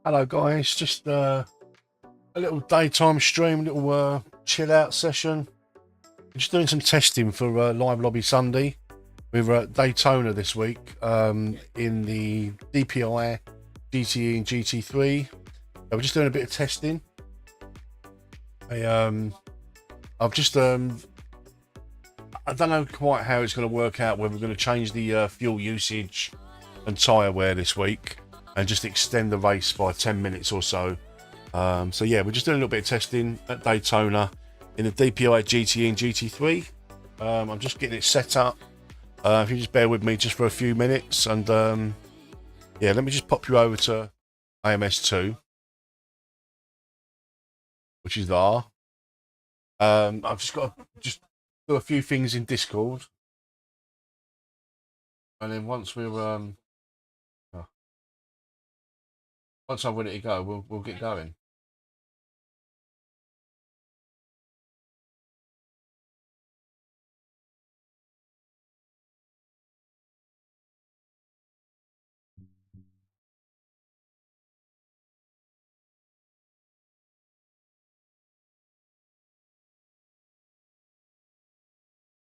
Hello guys, just a little daytime stream, little chill out session. Just doing some testing for Live Lobby Sunday. We're at Daytona this week in the DPI, GTE and GT3. We're just doing a bit of testing. I've just I don't know quite how it's going to work out, whether we're going to change the fuel usage and tyre wear this week and just extend the race by 10 minutes or so. So yeah, we're just doing a little bit of testing at Daytona in the DPI, GTE and GT3. I'm just getting it set up. If you just bear with me just for a few minutes, and yeah, let me just pop you over to AMS2, which is there. I've just got to do a few things in Discord, and then once we're once I'm ready to go, we'll get going.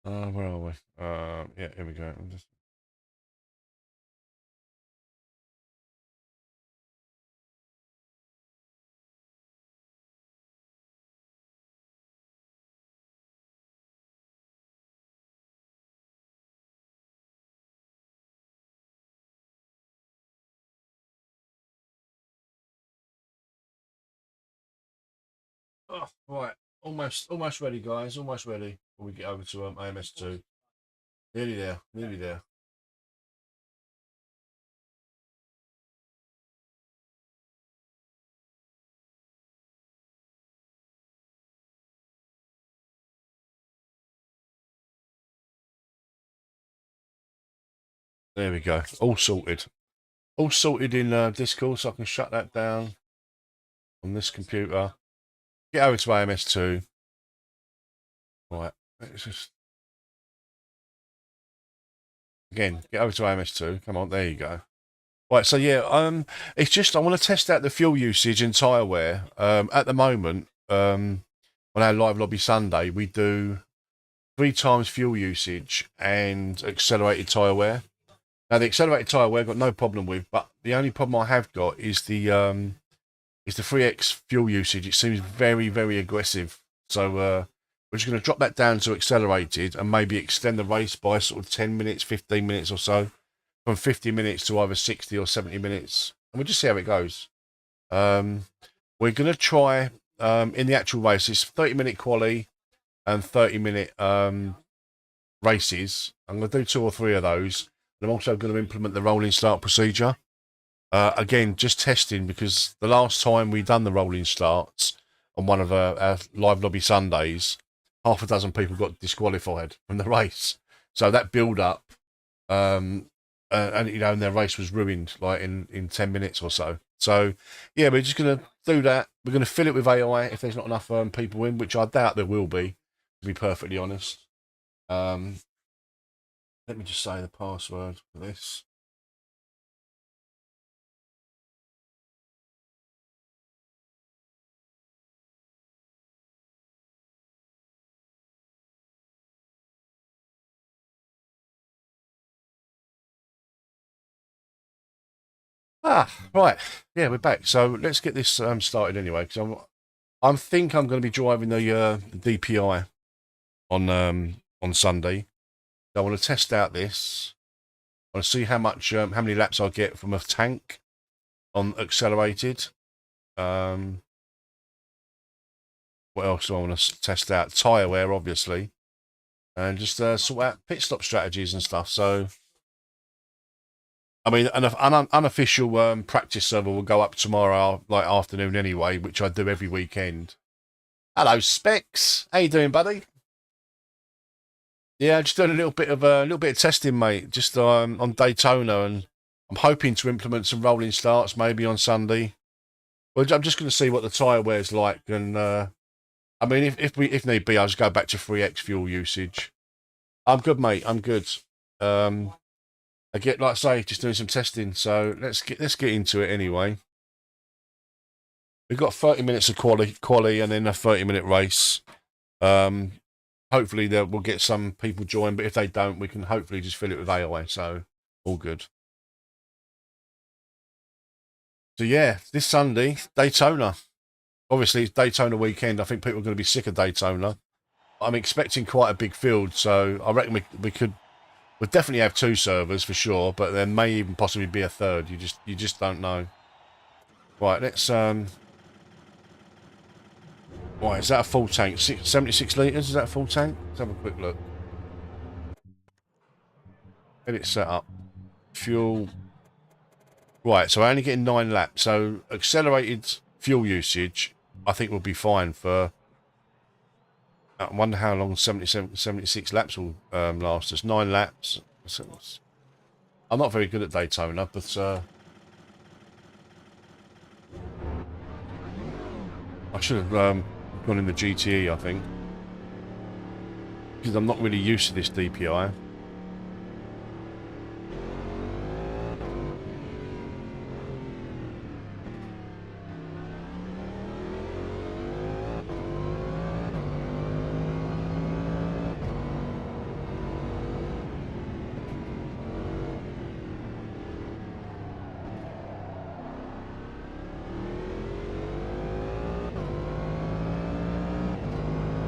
Where are we? Yeah, here we go. I'm just... Oh, right, almost ready, guys. Almost ready. Before we get over to AMS2. Nearly there. Nearly there. There we go. All sorted. All sorted in Discord, so I can shut that down on this computer. Get over to AMS2. Right. Let's just... Again, get over to AMS2. Come on, there you go. Right, so yeah, it's just I want to test out the fuel usage and tyre wear. At the moment, on our Live Lobby Sunday, we do 3 times fuel usage and accelerated tyre wear. Now, the accelerated tyre wear I've got no problem with, but the only problem I have got is the 3x fuel usage. It seems very, very aggressive. So we're just going to drop that down to accelerated and maybe extend the race by sort of 10 minutes, 15 minutes or so, from 50 minutes to either 60 or 70 minutes. And we'll just see how it goes. We're going to try in the actual race, it's 30-minute quali and 30-minute races. I'm going to do 2 or 3 of those. I'm also going to implement the rolling start procedure. Again, just testing, because the last time we done the rolling starts on one of our Live Lobby Sundays, half a dozen people got disqualified from the race. So that build up, and you know, and their race was ruined like in 10 minutes or so. So yeah, we're just going to do that. We're going to fill it with AI if there's not enough people in, which I doubt there will be, to be perfectly honest. Let me just say the password for this. Right. Yeah, we're back. So let's get this started anyway, because I think I'm going to be driving the DPI on Sunday. So I want to test out this. I want to see how many laps I get from a tank on accelerated. What else do I want to test out? Tyre wear, obviously, and just sort out pit stop strategies and stuff. So, I mean, an unofficial practice server will go up tomorrow, like afternoon anyway, which I do every weekend. Hello, Specs. How you doing, buddy? Yeah, just doing a little bit of testing, mate. Just on Daytona, and I'm hoping to implement some rolling starts maybe on Sunday. Well, I'm just going to see what the tyre wear's like, and I mean, if need be, I'll just go back to 3x fuel usage. I'm good, mate. I'm good. I get, like I say, just doing some testing. So let's get into it anyway. We've got 30 minutes of quali and then a 30-minute race. Hopefully we'll get some people join, but if they don't, we can hopefully just fill it with AI, so all good. So yeah, this Sunday, Daytona. Obviously, it's Daytona weekend. I think people are going to be sick of Daytona. I'm expecting quite a big field, so I reckon we'll definitely have 2 servers for sure, but there may even possibly be a third. You just don't know. Right, let's Right, is that a full tank? 76 litres, is that a full tank? Let's have a quick look. Get it set up. Fuel. Right, so we're only getting 9 laps. So accelerated fuel usage, I think will be fine for... I wonder how long 76 laps will last us. 9 laps. I'm not very good at Daytona, but... I should have gone in the GTE, I think. Because I'm not really used to this DPI.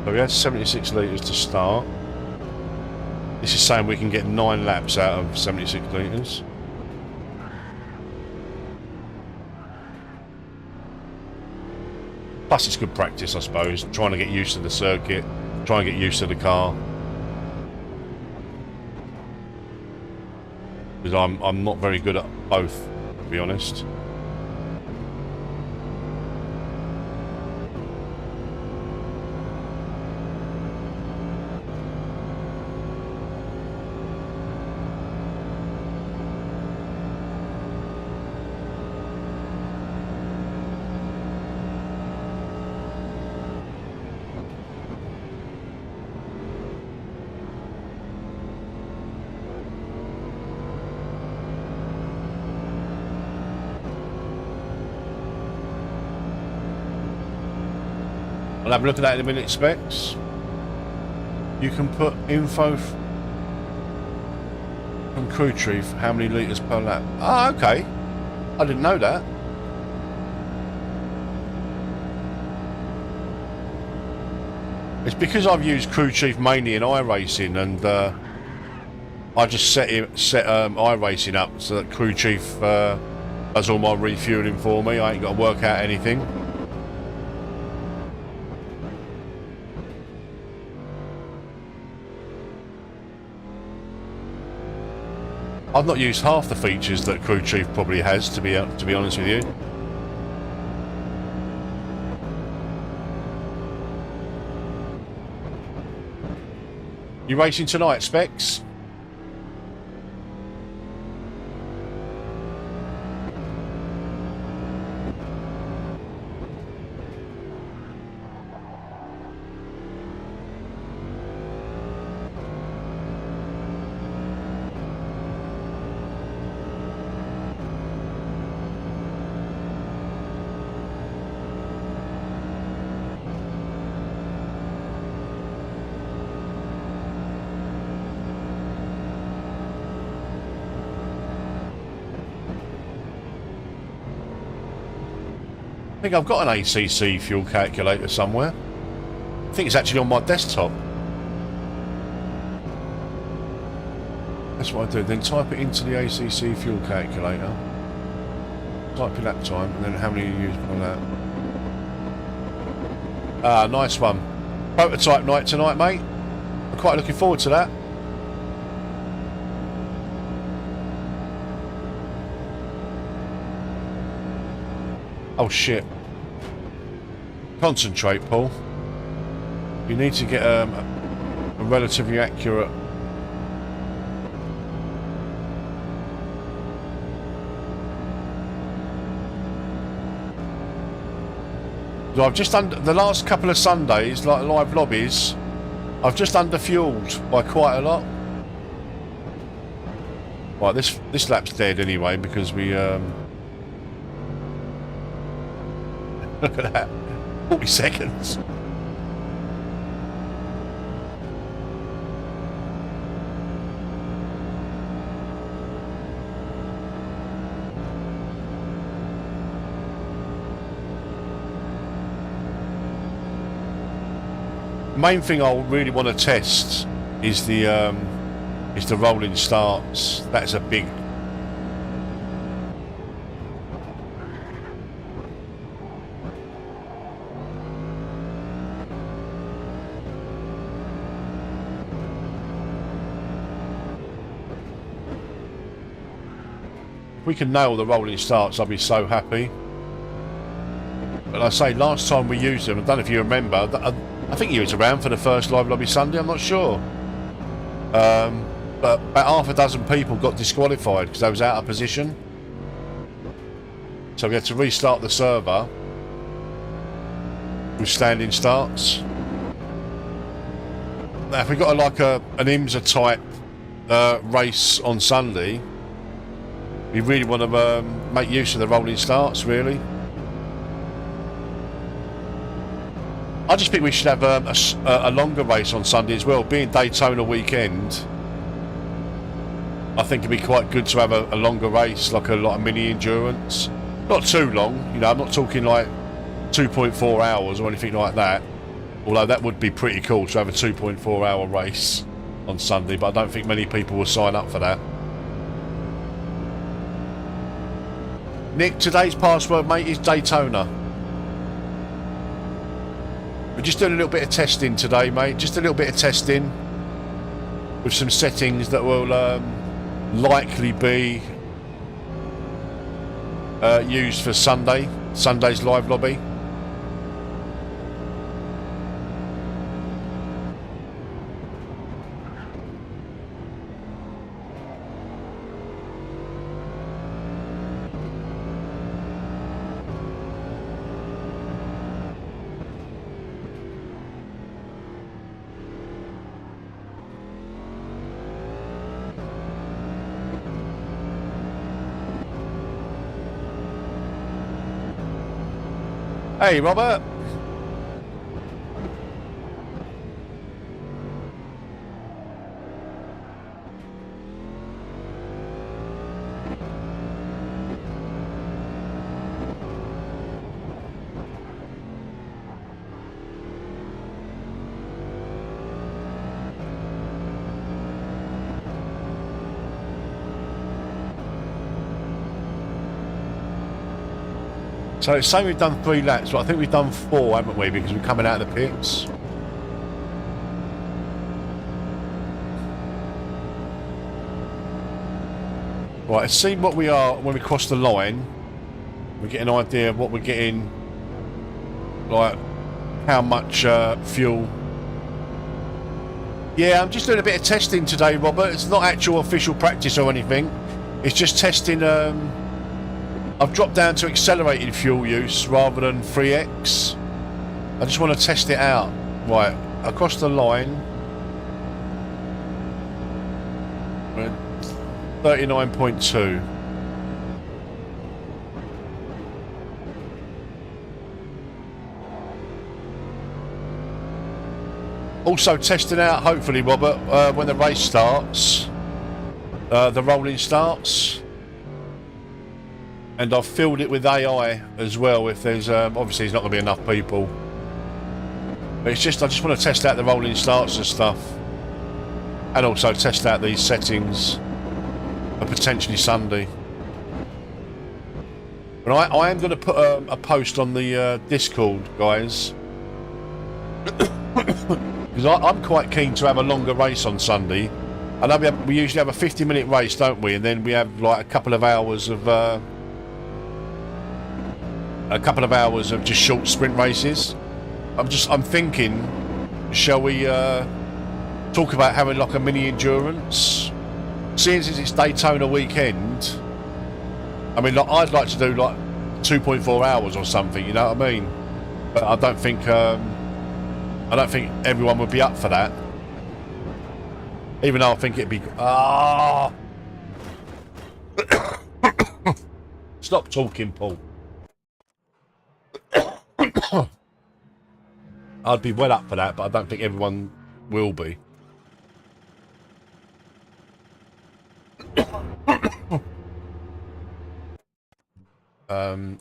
So we had 76 litres to start. This is saying we can get 9 laps out of 76 litres. Plus it's good practice, I suppose, trying to get used to the circuit, trying to get used to the car. Because I'm not very good at both, to be honest. I'll have a look at that in a minute, specs. You can put info from crew chief, how many litres per lap. Ah, okay. I didn't know that. It's because I've used crew chief mainly in iRacing, and I just set iRacing up so that crew chief does all my refueling for me. I ain't got to work out anything. I've not used half the features that crew chief probably has, to be honest with you. You racing tonight, Specs? I think I've got an ACC fuel calculator somewhere. I think it's actually on my desktop. That's what I do. Then type it into the ACC fuel calculator. Type your lap time and then how many you use on that. Ah, nice one. Prototype night tonight, mate. I'm quite looking forward to that. Oh shit. Concentrate, Paul. You need to get a relatively accurate... I've just done the last couple of Sundays, like live lobbies, I've just underfueled by quite a lot. Right, this lap's dead anyway because we Look at that. 40 seconds. Main thing I really want to test is the rolling starts. That's a big. If we can nail the rolling starts, I'll be so happy. But I say, last time we used them, I don't know if you remember, I think you was around for the first Live Lobby Sunday, I'm not sure. But about half a dozen people got disqualified because they was out of position. So we had to restart the server with standing starts. Now if we got like an IMSA type race on Sunday, we really want to make use of the rolling starts, really. I just think we should have a longer race on Sunday as well. Being Daytona weekend, I think it'd be quite good to have a longer race, like a mini endurance. Not too long, you know, I'm not talking like 2.4 hours or anything like that. Although that would be pretty cool to have a 2.4 hour race on Sunday, but I don't think many people will sign up for that. Nick, today's password, mate, is Daytona. We're just doing a little bit of testing today, mate. Just a little bit of testing with some settings that will likely be used for Sunday's live lobby. Hey, Robert. So it's saying we've done 3 laps, but I think we've done 4, haven't we? Because we're coming out of the pits. Right, let's see what we are when we cross the line. We get an idea of what we're getting, like how much fuel. Yeah, I'm just doing a bit of testing today, Robert. It's not actual official practice or anything. It's just testing. I've dropped down to accelerated fuel use rather than 3x. I just want to test it out. Right, across the line. 39.2. Also testing out, hopefully, Robert, when the race starts, the rolling starts. And I've filled it with AI as well. If there's obviously there's not going to be enough people, but it's just I just want to test out the rolling starts and stuff, and also test out these settings for potentially Sunday. But I am going to put a post on the Discord, guys, because I'm quite keen to have a longer race on Sunday. I know we usually have a 50-minute race, don't we? And then we have like a couple of hours of just short sprint races. I'm thinking, shall we talk about having like a mini endurance? Seeing as it's Daytona weekend, I mean, like, I'd like to do like 2.4 hours or something. You know what I mean? But I don't think everyone would be up for that. Even though I think it'd be. Stop talking, Paul. I'd be well up for that, but I don't think everyone will be.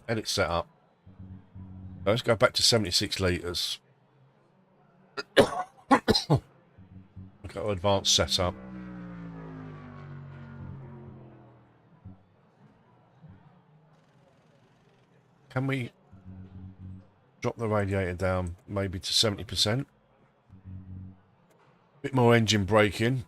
Edit setup. Let's go back to 76 litres. Okay, advanced setup. Can we drop the radiator down maybe to 70%? Bit more engine braking.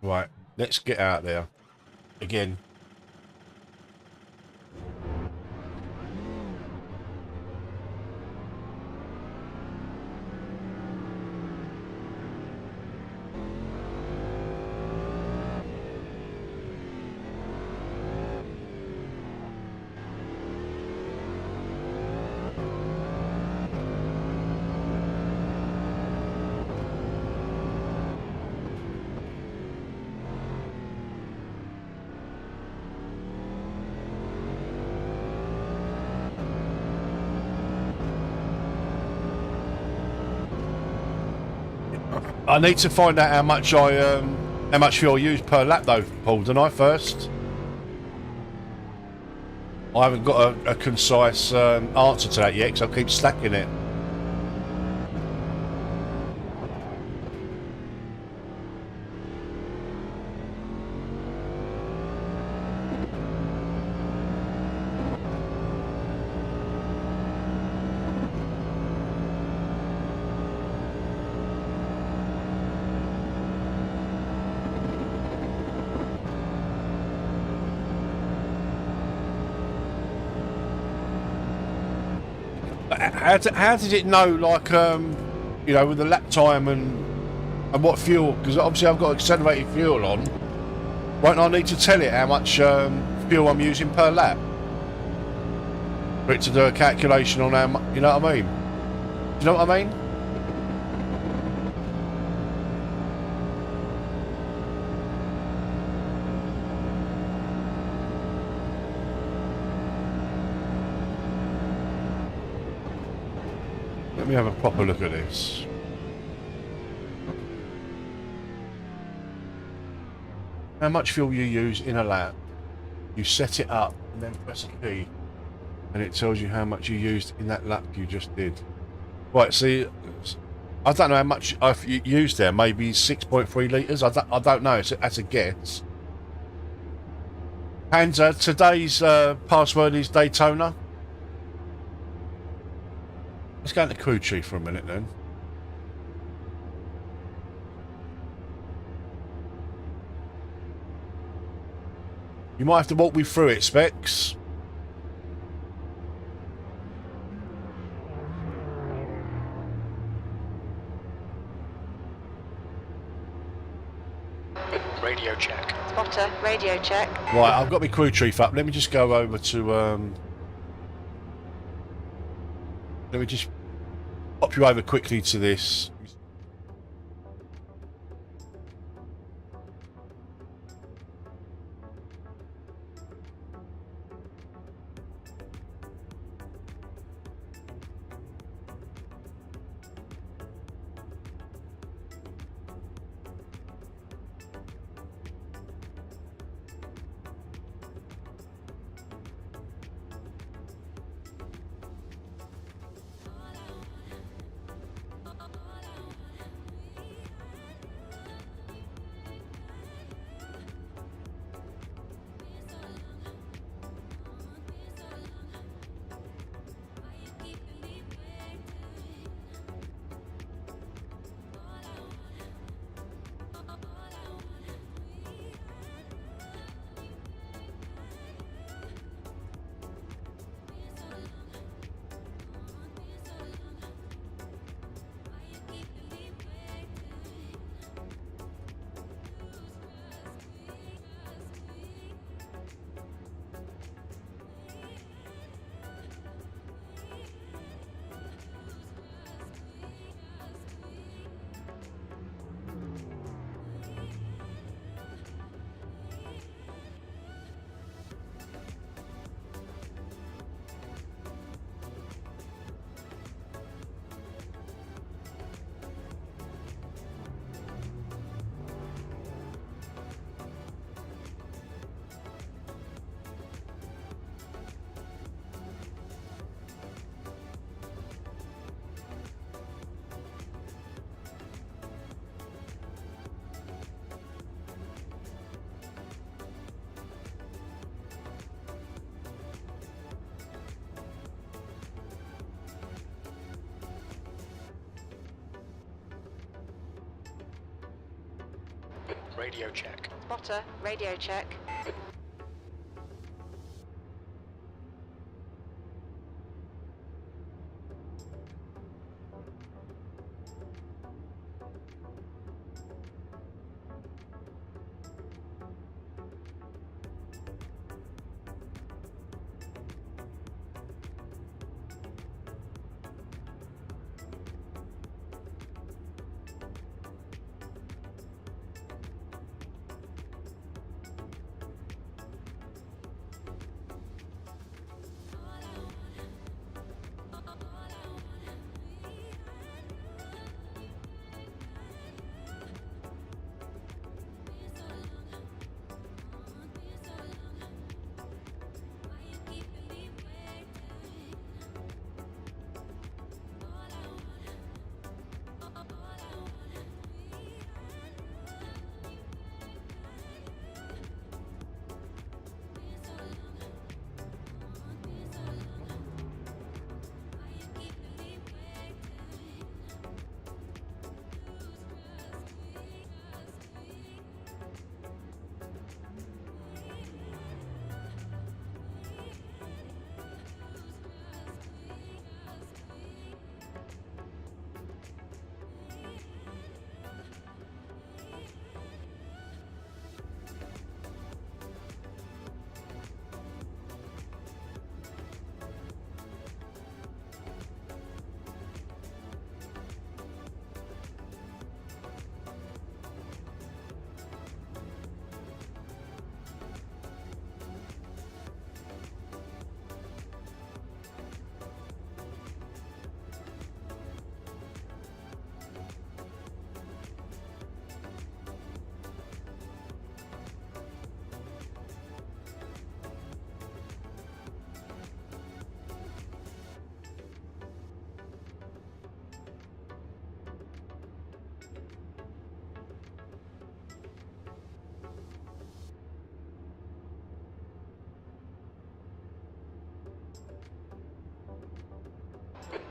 Right, let's get out there again. I need to find out how much fuel I use per lap though, Paul, don't I, first? I haven't got a concise answer to that yet, because I keep slacking it. How did it know, like, you know, with the lap time and what fuel? Because obviously I've got accelerated fuel on. Won't I need to tell it how much fuel I'm using per lap? For it to do a calculation on how much, you know what I mean? Do you know what I mean? Let me have a proper look at this. How much fuel you use in a lap? You set it up and then press a key, and it tells you how much you used in that lap you just did. Right, see, I don't know how much I've used there. Maybe 6.3 litres. I don't know. That's a guess. And today's password is Daytona. Let's go into crew chief for a minute then. You might have to walk me through it, Specs. Radio check. Spotter, radio check. Right, I've got my crew chief up. Let me just go over to... let me just pop you over quickly to this. radio check. Spotter, radio check.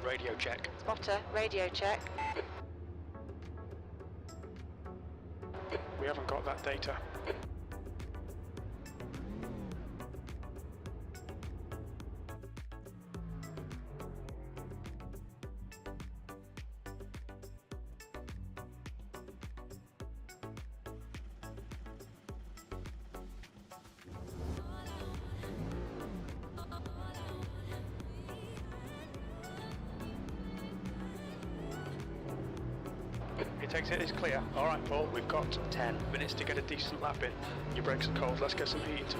Radio check. Spotter, radio check. We haven't got that data. Your exit is clear. Alright Paul, we've got 10 minutes to get a decent lap in. Your brakes are cold, let's get some heat.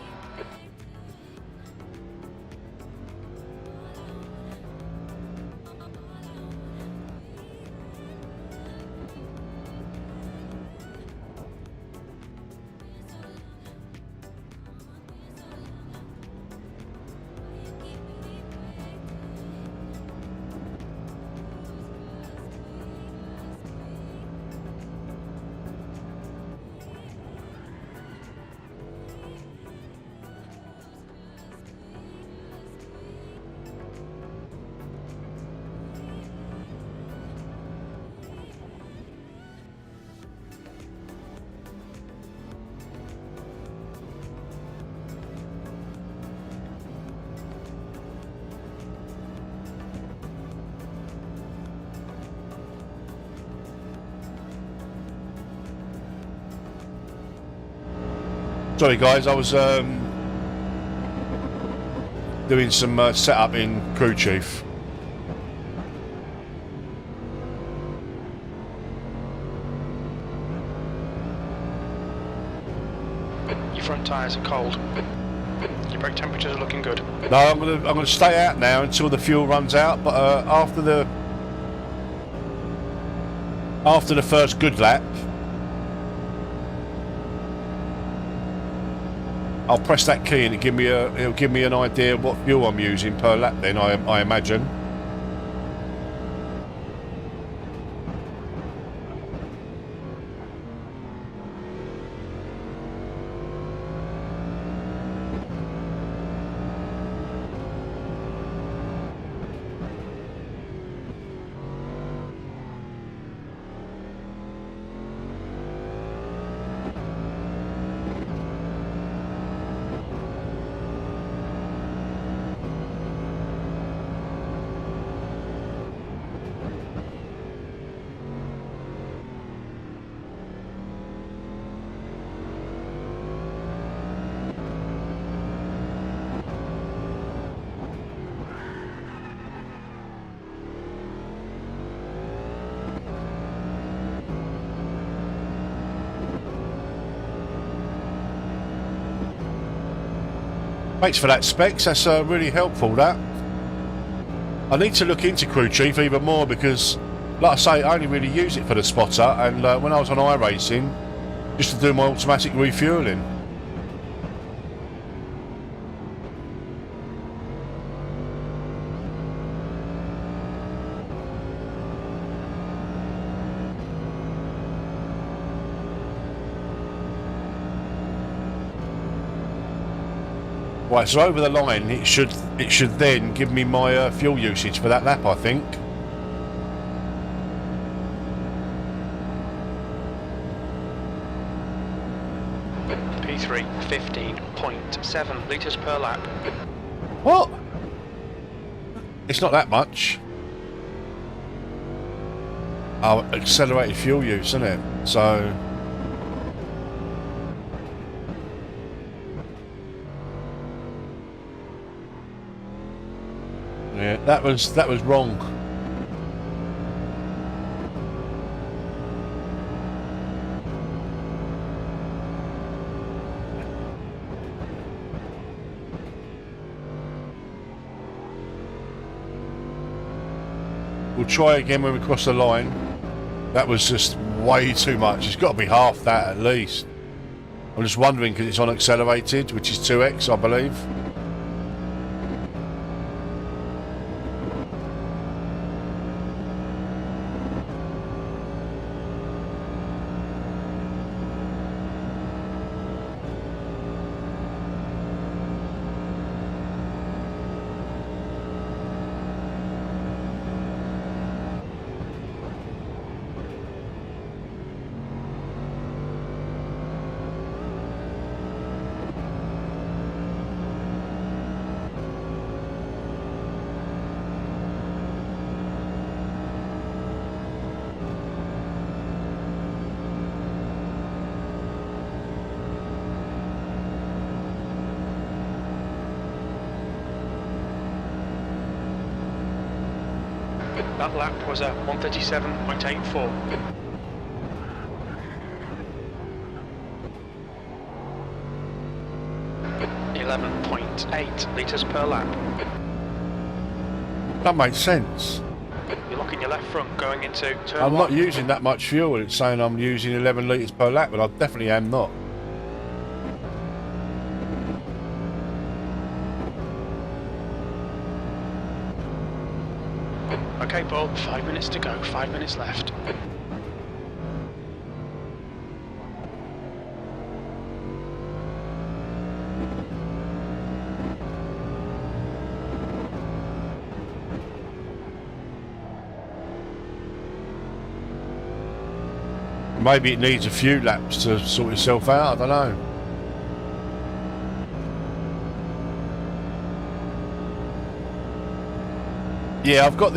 Sorry guys, I was doing some setup in Crew Chief. Your front tyres are cold. Your brake temperatures are looking good. No, I'm gonna stay out now until the fuel runs out. But after the first good lap, I'll press that key and it'll give me an idea of what fuel I'm using per lap. Then I imagine. Thanks for that, Specs. That's really helpful, that. I need to look into Crew Chief even more because, like I say, I only really use it for the spotter, and when I was on iRacing, just to do my automatic refuelling. Right, so over the line, it should then give me my fuel usage for that lap, I think. P3, 15.7 litres per lap. What? It's not that much. Oh, accelerated fuel use, isn't it? So. Yeah, that was wrong. We'll try again when we cross the line. That was just way too much. It's got to be half that at least. I'm just wondering because it's on accelerated, which is 2x, I believe. That lap was a 137.84. .8 litres per lap. That makes sense. You're locking your left front going into turn I'm not 1. using that much fuel. It's saying I'm using 11 litres per lap, but I definitely am not. Okay, Paul, 5 minutes to go, 5 minutes left. Maybe it needs a few laps to sort itself out, I don't know. Yeah, I've got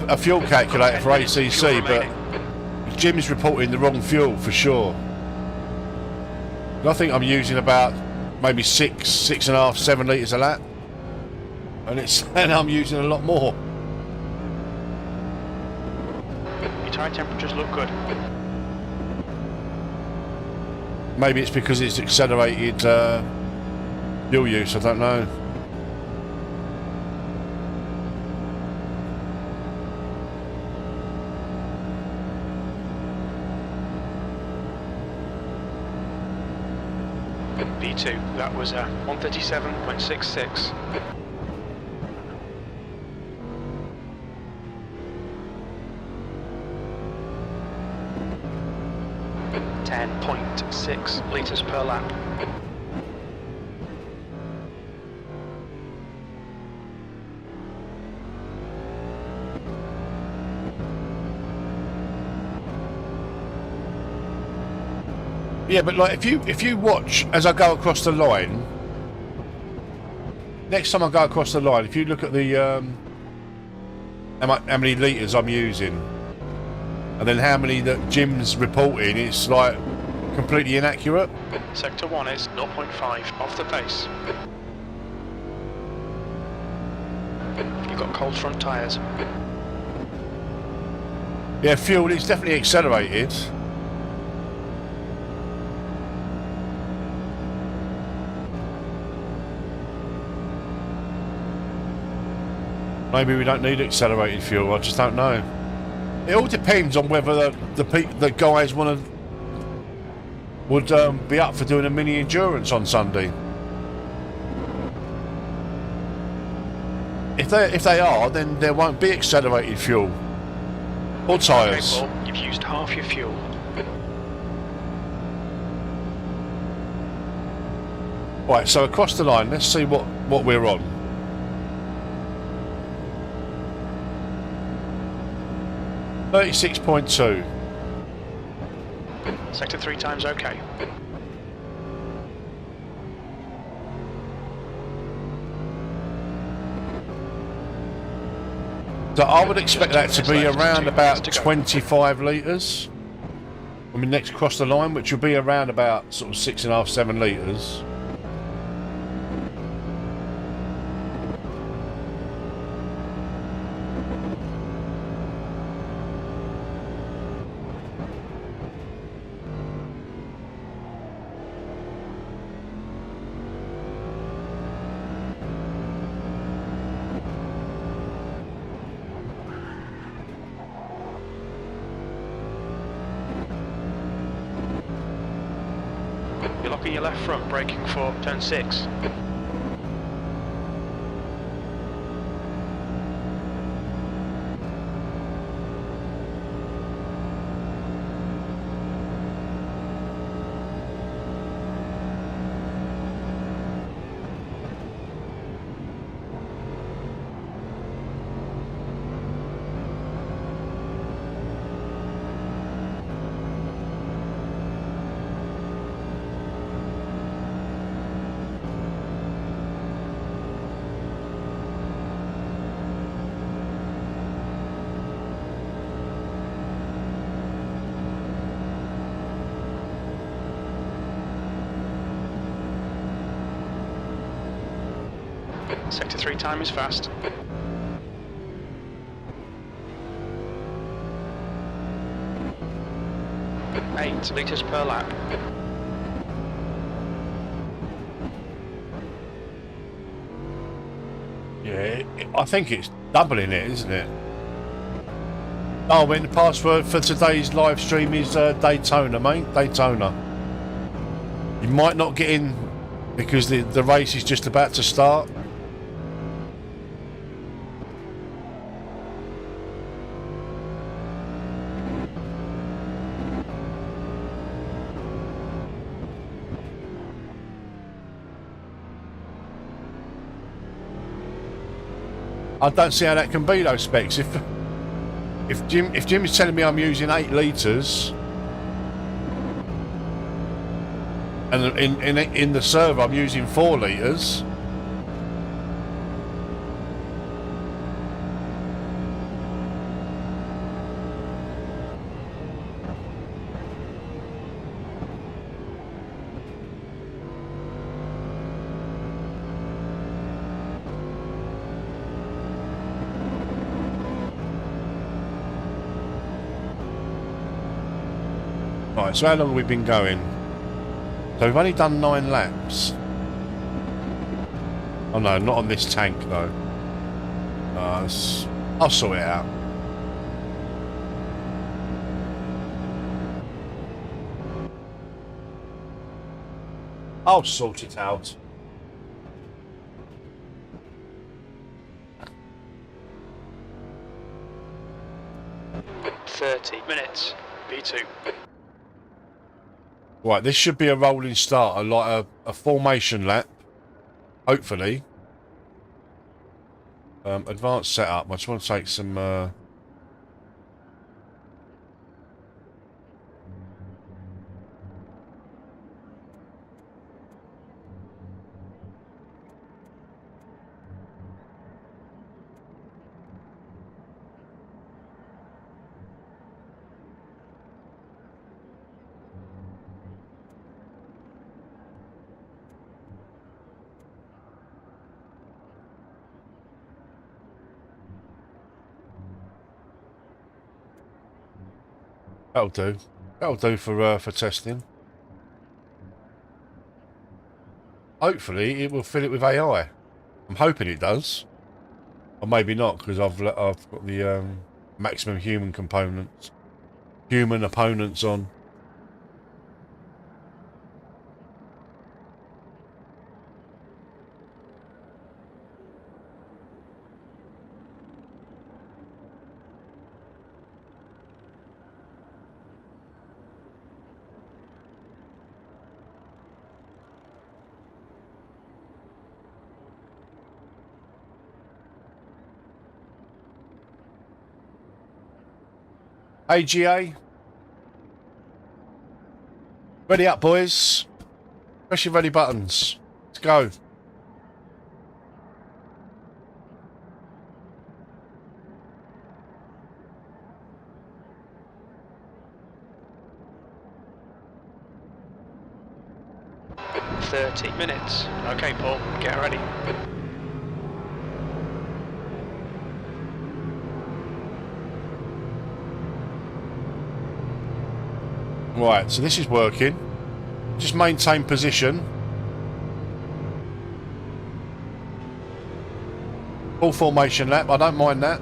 a fuel calculator for ACC, but Jim's reporting the wrong fuel for sure. I think I'm using about maybe 6.5, 7 litres a lap, and I'm using a lot more. Your tyre temperatures look good. Maybe it's because it's accelerated fuel use, I don't know. V2, that was a 137.66. .6 litres per lap. Yeah, but like if you watch as I go across the line, next time I go across the line, if you look at the how many litres I'm using, and then how many that Jim's reporting, it's like completely inaccurate. Sector 1 is 0.5 off the pace. You've got cold front tyres. Yeah, fuel is definitely accelerated. Maybe we don't need accelerated fuel. I just don't know. It all depends on whether the guys would be up for doing a mini endurance on Sunday. If they are, then there won't be accelerated fuel or tyres. Okay, Paul, you've used half your fuel. Right, so across the line, let's see what we're on. $36.2. Sector 3 times okay. So I would expect that to be around 2 about minutes to go. 25 litres when we next cross the line, which will be around about sort of 6.5, 7 litres. You're locking your left front, braking for turn 6. Sector 3 time is fast. 8 litres per lap. Yeah, I think it's doubling it, isn't it? Oh, when the password for today's live stream is Daytona, mate. Daytona. You might not get in because the race is just about to start. I don't see how that can be those specs. If Jim is telling me I'm using 8 litres, and in the server I'm using 4 litres, right, so how long have we been going? So we've only done 9 laps. Oh no, not on this tank though. I'll sort it out. I'll sort it out. minutes. B2. Right, this should be a rolling starter, like a formation lap. Hopefully. Advanced setup. I just want to take some... That'll do. That'll do for testing. Hopefully it will fill it with AI. I'm hoping it does. Or maybe not, because I've got the maximum human opponents on. AGA. Ready up, boys. Press your ready buttons. Let's go. minutes. Okay, Paul, get ready. Right, so this is working. Just maintain position. Full formation lap, I don't mind that.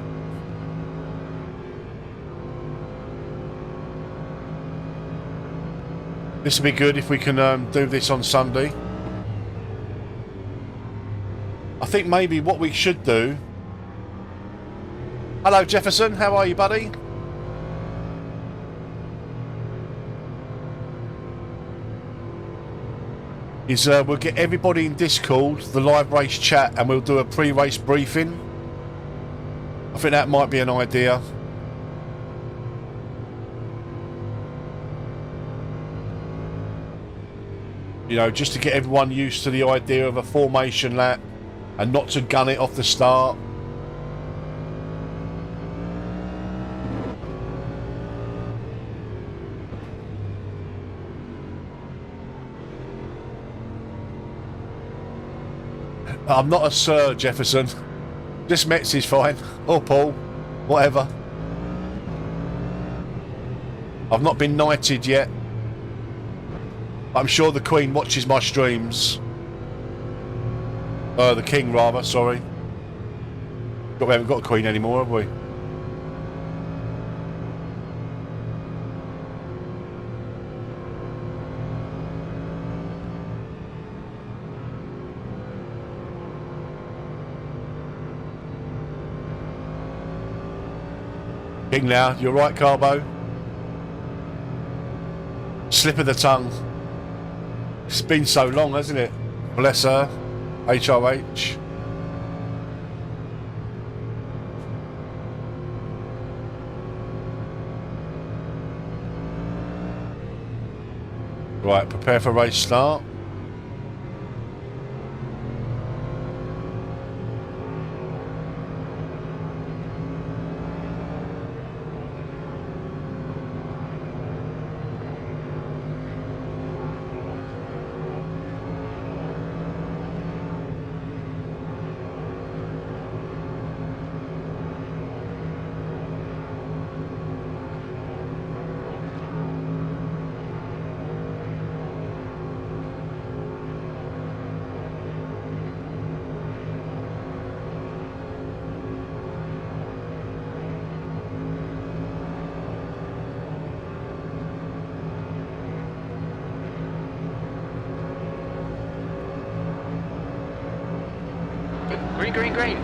This will be good if we can do this on Sunday. I think maybe what we should do... Hello Jefferson, how are you, buddy? Is we'll get everybody in Discord, the live race chat, and we'll do a pre-race briefing. I think that might be an idea. You know, just to get everyone used to the idea of a formation lap and not to gun it off the start. I'm not a Sir Jefferson. Just Metz is fine. Or Paul. Whatever. I've not been knighted yet. I'm sure the Queen watches my streams. The King, rather, sorry. We haven't got a Queen anymore, have we? King now, you're right, Carbo. Slip of the tongue. It's been so long, hasn't it? Bless her. HRH. Right, prepare for race start. Green, green, green.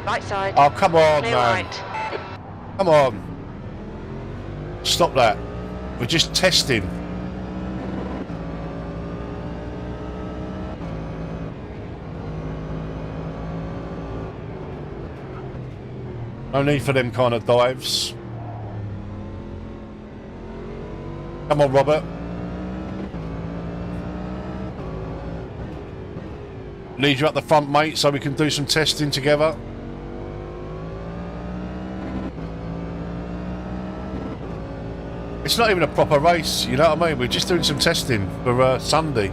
Right side. Oh, come on, Clear man. right. Come on. Stop that. We're just testing. No need for them kind of dives. Come on, Robert. Need you up the front, mate, so we can do some testing together. It's not even a proper race, you know what I mean? We're just doing some testing for Sunday.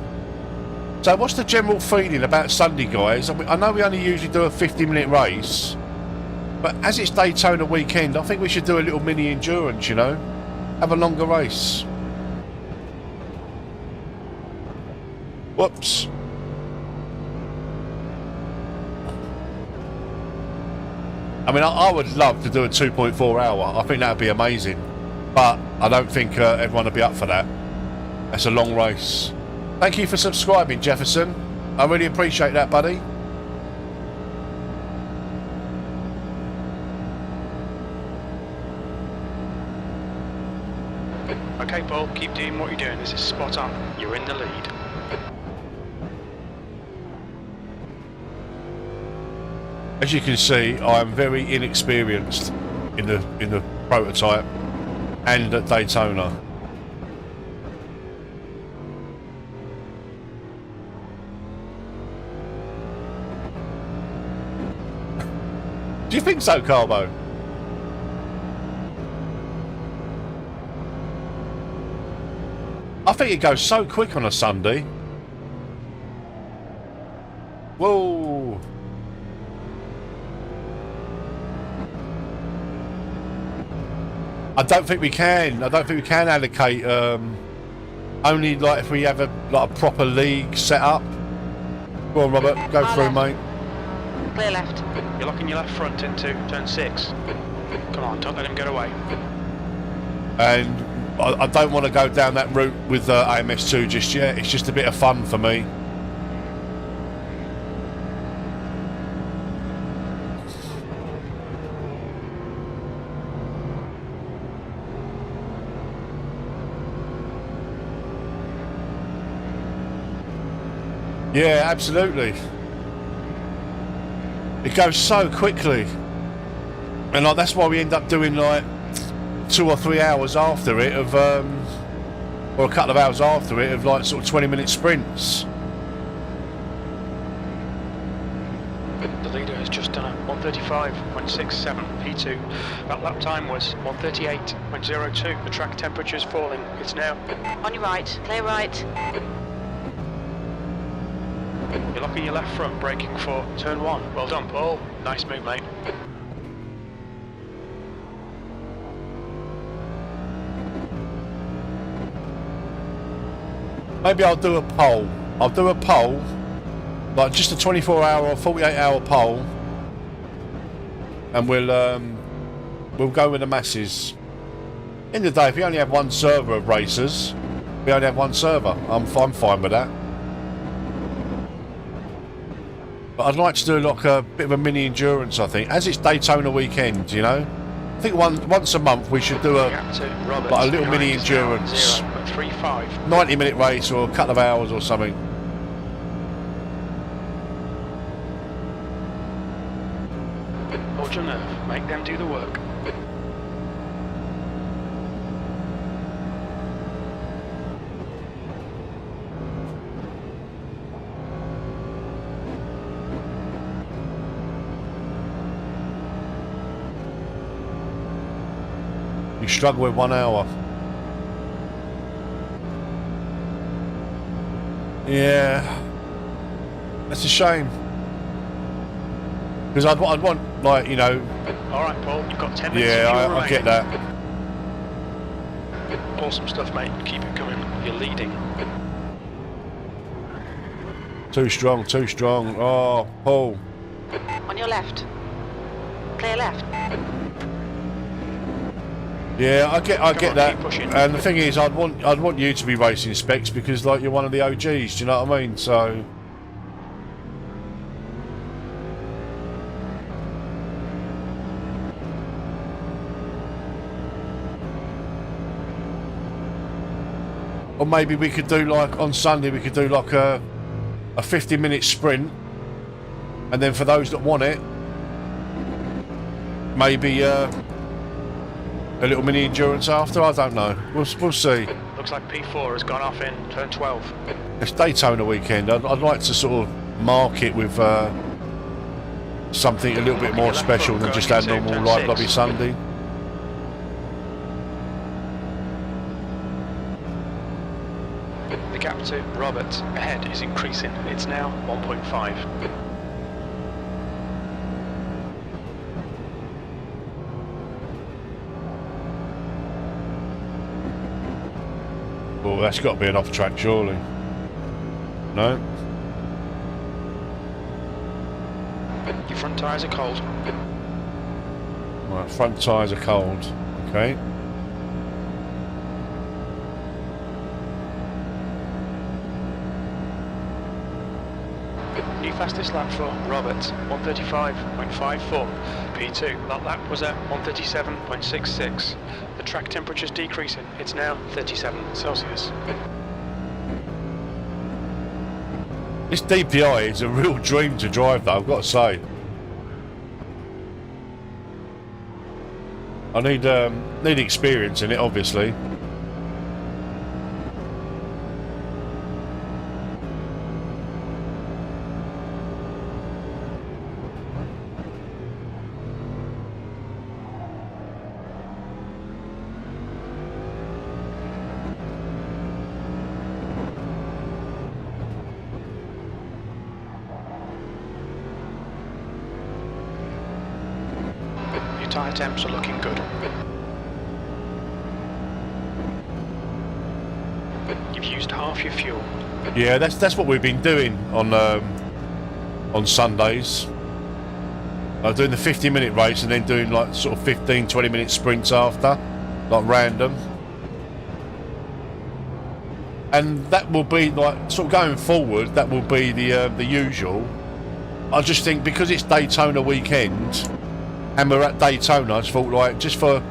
So what's the general feeling about Sunday, guys? I know we only usually do a 50-minute race, but as it's Daytona weekend, I think we should do a little mini endurance, you know? Have a longer race. Whoops. I mean, I would love to do a 2.4 hour. I think that would be amazing. But I don't think everyone would be up for that. That's a long race. Thank you for subscribing, Jefferson. I really appreciate that, buddy. Okay, Paul, keep doing what you're doing. This is spot on. You're in the lead. As you can see, I am very inexperienced in the prototype and at Daytona. Do you think so, Carbo? I think it goes so quick on a Sunday. Whoa. I don't think we can. I don't think we can allocate. Only like if we have a proper league set up. Go on, Robert. Go through, mate. Clear left. You're locking your left front into turn 6. Come on, don't let him get away. And I don't want to go down that route with AMS2 just yet. It's just a bit of fun for me. Yeah, absolutely. It goes so quickly, and like that's why we end up doing like 2 or 3 hours after it of, or a couple of hours after it of like sort of 20-minute sprints. The leader has just done a 135.67 P2. That lap time was 138.02. The track temperature is falling. It's now. On your right. Clear right. You're locking your left front, braking for turn 1. Well done, Paul. Nice move, mate. Maybe I'll do a poll. I'll do a poll, like just a 24-hour or 48-hour poll, and we'll go with the masses. In the day, if we only have one server of racers, we only have one server. I'm fine with that. But I'd like to do like a bit of a mini endurance, I think. As it's Daytona weekend, you know? I think once a month we should do like a little mini endurance. 90-minute race or a couple of hours or something. Hold your nerve. Make them do the work. You struggle with 1 hour. Yeah, that's a shame. Because I'd want, like, you know. All right, Paul, you've got 10 minutes. Yeah, I get that. Awesome stuff, mate. Keep it coming. You're leading. Too strong, too strong. Oh, Paul. On your left. Clear left. Yeah, I get that. Pushing. And the thing is, I'd want you to be racing specs because like you're one of the OGs. Do you know what I mean? So. Or maybe we could do like on Sunday. We could do like a 50-minute sprint, and then for those that want it, maybe. A little mini endurance after, I don't know. We'll see. Looks like P4 has gone off in turn 12. It's Daytona weekend. I'd like to sort of mark it with something a little bit more special than just our normal light lobby Sunday. The gap to Robert ahead is increasing. It's now 1.5. Well, that's got to be an off track, surely. No? Your front tyres are cold. Right, front tyres are cold. Okay. New fastest lap for Robert, 135.54. P2, that lap was at 137.66. The track temperature's decreasing. It's now 37 Celsius. This DPI is a real dream to drive, though, I've got to say. I need experience in it, obviously. Your tyre temps are looking good. You've used half your fuel. Yeah, that's what we've been doing on Sundays. Doing the 50-minute race and then doing like sort of 15-20-minute sprints after, like random. And that will be like sort of going forward. That will be the usual. I just think because it's Daytona weekend and we're at Daytona, I just thought like just for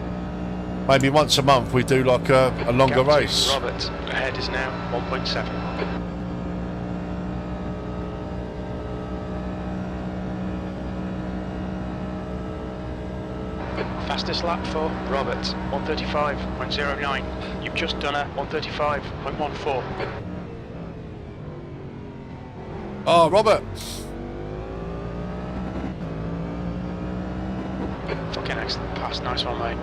maybe once a month we do like a longer race. Robert ahead is now 1.7. Fastest lap for Robert, 135.09. You've just done a 135.14. Oh, Robert. Fucking excellent pass, nice one, mate.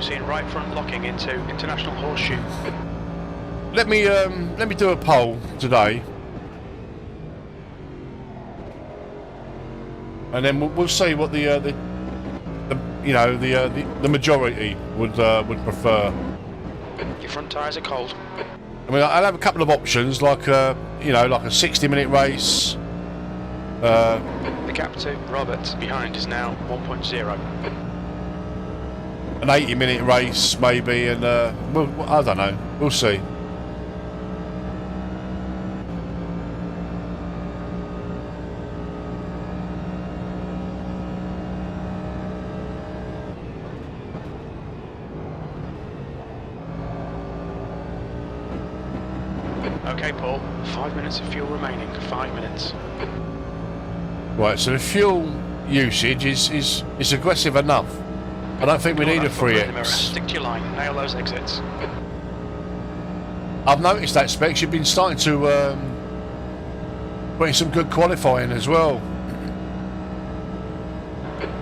Seeing right front locking into International Horseshoe. Let me do a poll today, and then we'll see what the majority would prefer. Your front tyres are cold. I mean, I'll have a couple of options, like like a 60-minute race. The gap to Robert behind is now 1.0. An 80-minute race, maybe, and I don't know. We'll see. Okay, Paul. 5 minutes of fuel remaining. 5 minutes. Right, so the fuel usage is aggressive enough. I don't think we need a 3X. Stick to your line. Nail those exits. I've noticed that, Specs. You've been starting to put in some good qualifying as well.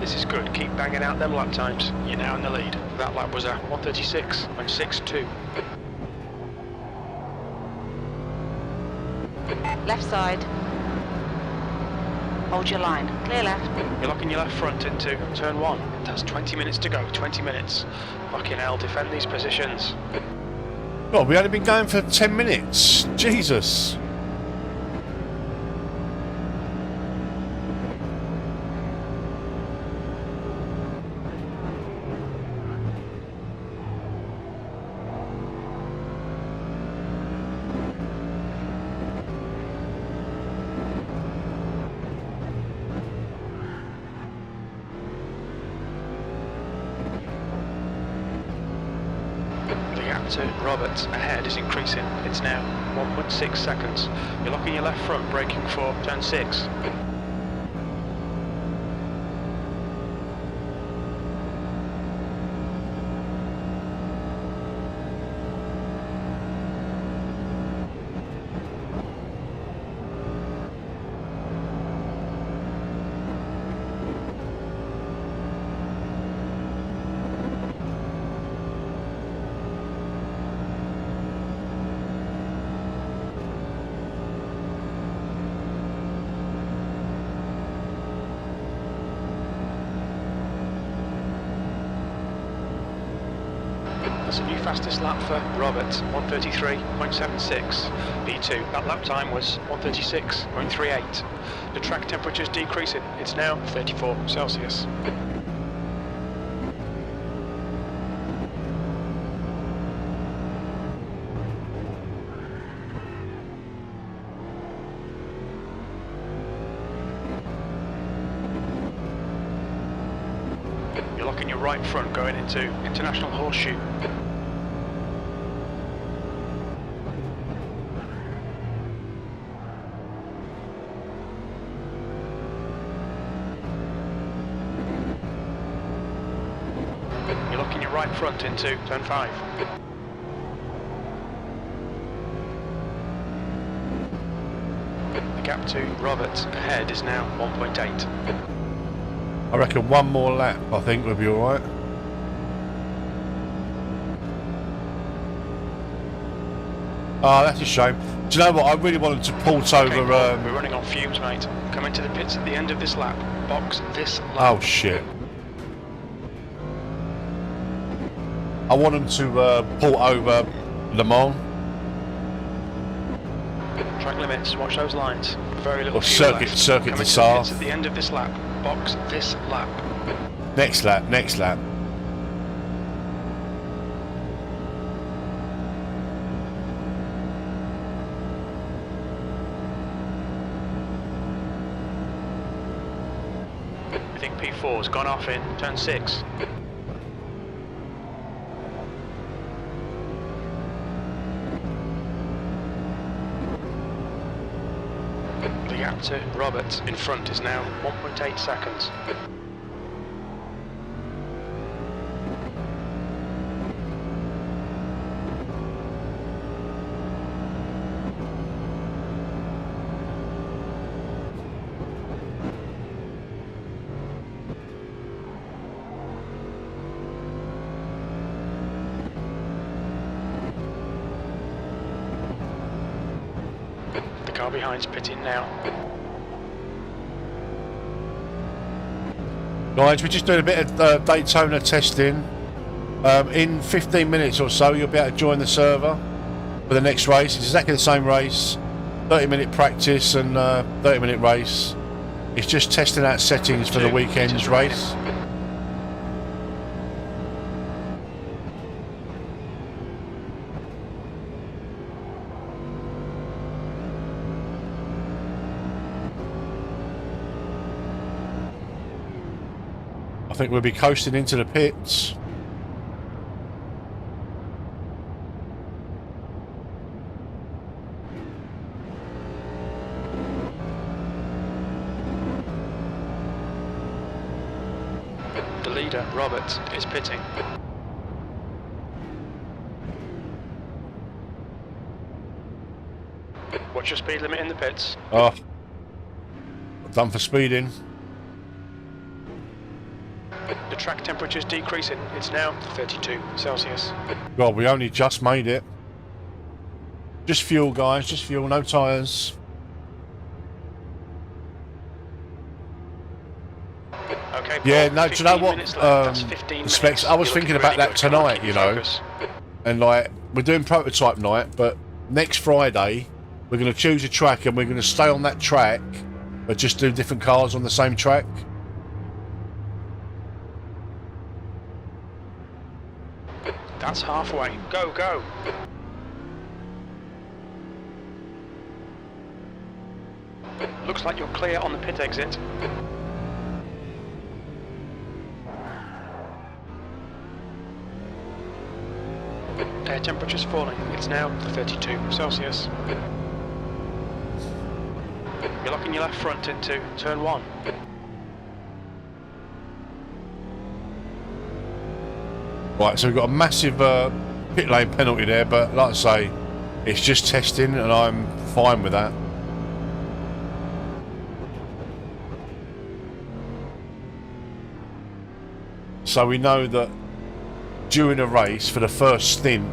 This is good. Keep banging out them lap times. You're now in the lead. That lap was at 136.62. Left side. Hold your line. Clear left. You're locking your left front into turn 1. That's 20 minutes to go. 20 minutes. Fucking hell, defend these positions. God, we only been going for 10 minutes. Jesus. To Robert ahead is increasing. It's now 1.6 seconds. You're locking your left front, braking for turn 6. That's a new fastest lap for Robert, 133.76. P2, that lap time was 136.38. The track temperature is decreasing. It's now 34 Celsius. You're locking your right front going into International Horseshoe. You're locking your right front into turn 5. The gap to Robert ahead is now 1.8. I reckon one more lap, I think, would be alright. Oh, that's a shame. Do you know what? I really wanted to port over... Okay, we're running on fumes, mate. Come into the pits at the end of this lap. Box this lap. Oh, shit. I want them to port over Le Mans. Track limits, watch those lines. Very little Or fuel circuit left. to Come into the Saar. pits at the end of this lap. Box this lap. Next lap, next lap. I think P4's gone off in turn 6. The gap to Robert in front is now 1.8 seconds. The car behind's pitting now. Guys, we're just doing a bit of Daytona testing. In 15 minutes or so, you'll be able to join the server for the next race. It's exactly the same race, 30-minute practice and 30-minute race. It's just testing out settings for the weekend's race. I think we'll be coasting into the pits. The leader, Robert, is pitting. What's your speed limit in the pits? Oh, done for speeding. The track temperature is decreasing. It's now 32 Celsius. God, we only just made it. Just fuel, guys, just fuel, no tyres. Okay, Yeah, Paul, no, do you know 15 what, minutes left. That's 15 the specs, minutes. I was You're thinking looking about really that good. Come on, tonight, keep you your know. focus. And like, we're doing prototype night, but next Friday, we're going to choose a track and we're going to stay on that track, but just do different cars on the same track. That's halfway. Go, go. Looks like you're clear on the pit exit. Air temperature's falling. It's now 32 Celsius. You're locking your left front into turn 1. Right, so we've got a massive pit lane penalty there, but like I say, it's just testing and I'm fine with that. So we know that during a race, for the first stint,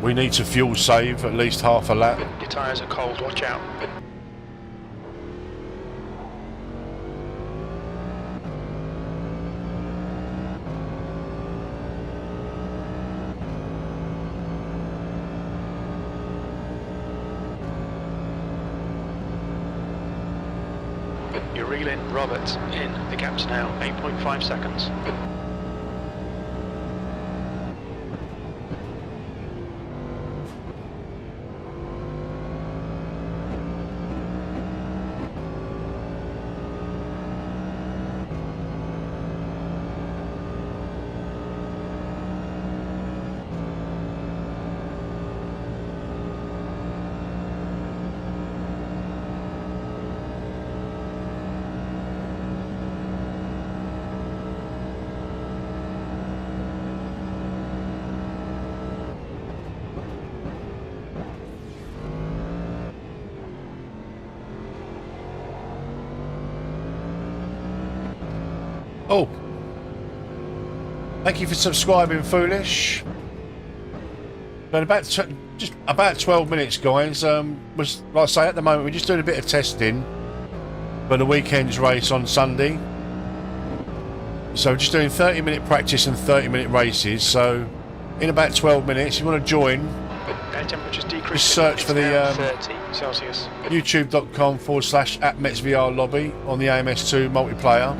we need to fuel save at least half a lap. Your tyres are cold, watch out. You're reeling, Robert, in. The gap's now 8.5 seconds. Oh, thank you for subscribing, Foolish. Been about just about 12 minutes, guys. Was like I say, at the moment we're just doing a bit of testing for the weekend's race on Sunday. So we're just doing 30-minute practice and 30-minute races. So in about 12 minutes, if you want to join, Air temperature's decreasing. just search for the 30 Celsius. youtube.com/@MetsVR lobby on the AMS2 multiplayer.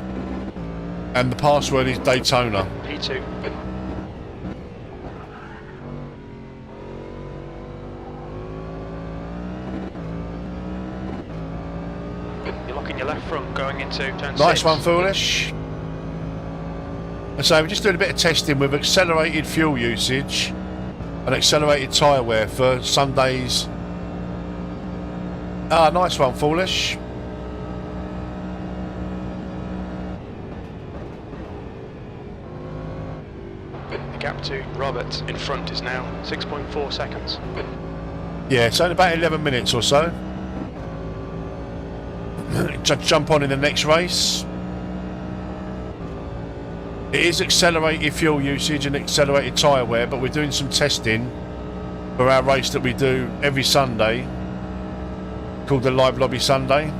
And the password is Daytona. P2. You're locking your left front going into turn 6. Nice one, Foolish. And so we're just doing a bit of testing with accelerated fuel usage and accelerated tyre wear for Sundays. Ah, nice one, Foolish. Gap to Robert in front is now 6.4 seconds. Yeah, so in about 11 minutes or so. Jump on in the next race. It is accelerated fuel usage and accelerated tyre wear, but we're doing some testing for our race that we do every Sunday, called the Live Lobby Sunday.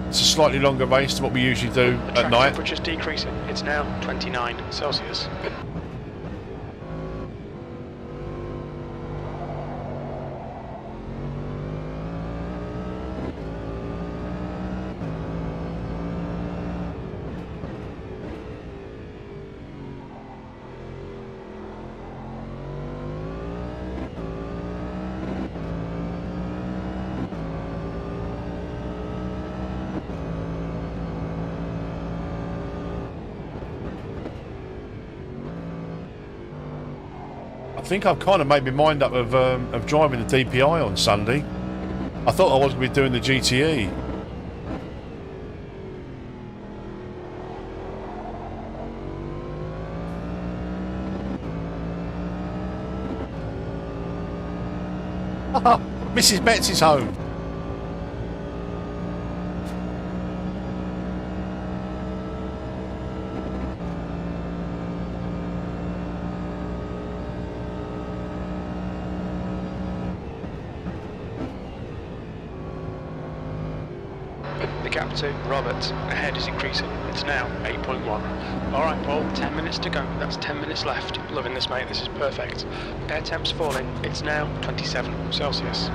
It's a slightly longer race than what we usually do at night. The temperature's decreasing. It's now 29 Celsius. I think I've kind of made my mind up of driving the DPI on Sunday. I thought I was going to be doing the GTE. Mrs. Metz is home. The gap to Robert ahead is increasing. It's now 8.1. Alright Paul, 10 minutes to go. That's 10 minutes left. Loving this, mate. This is perfect. Air temp's falling. It's now 27 Celsius.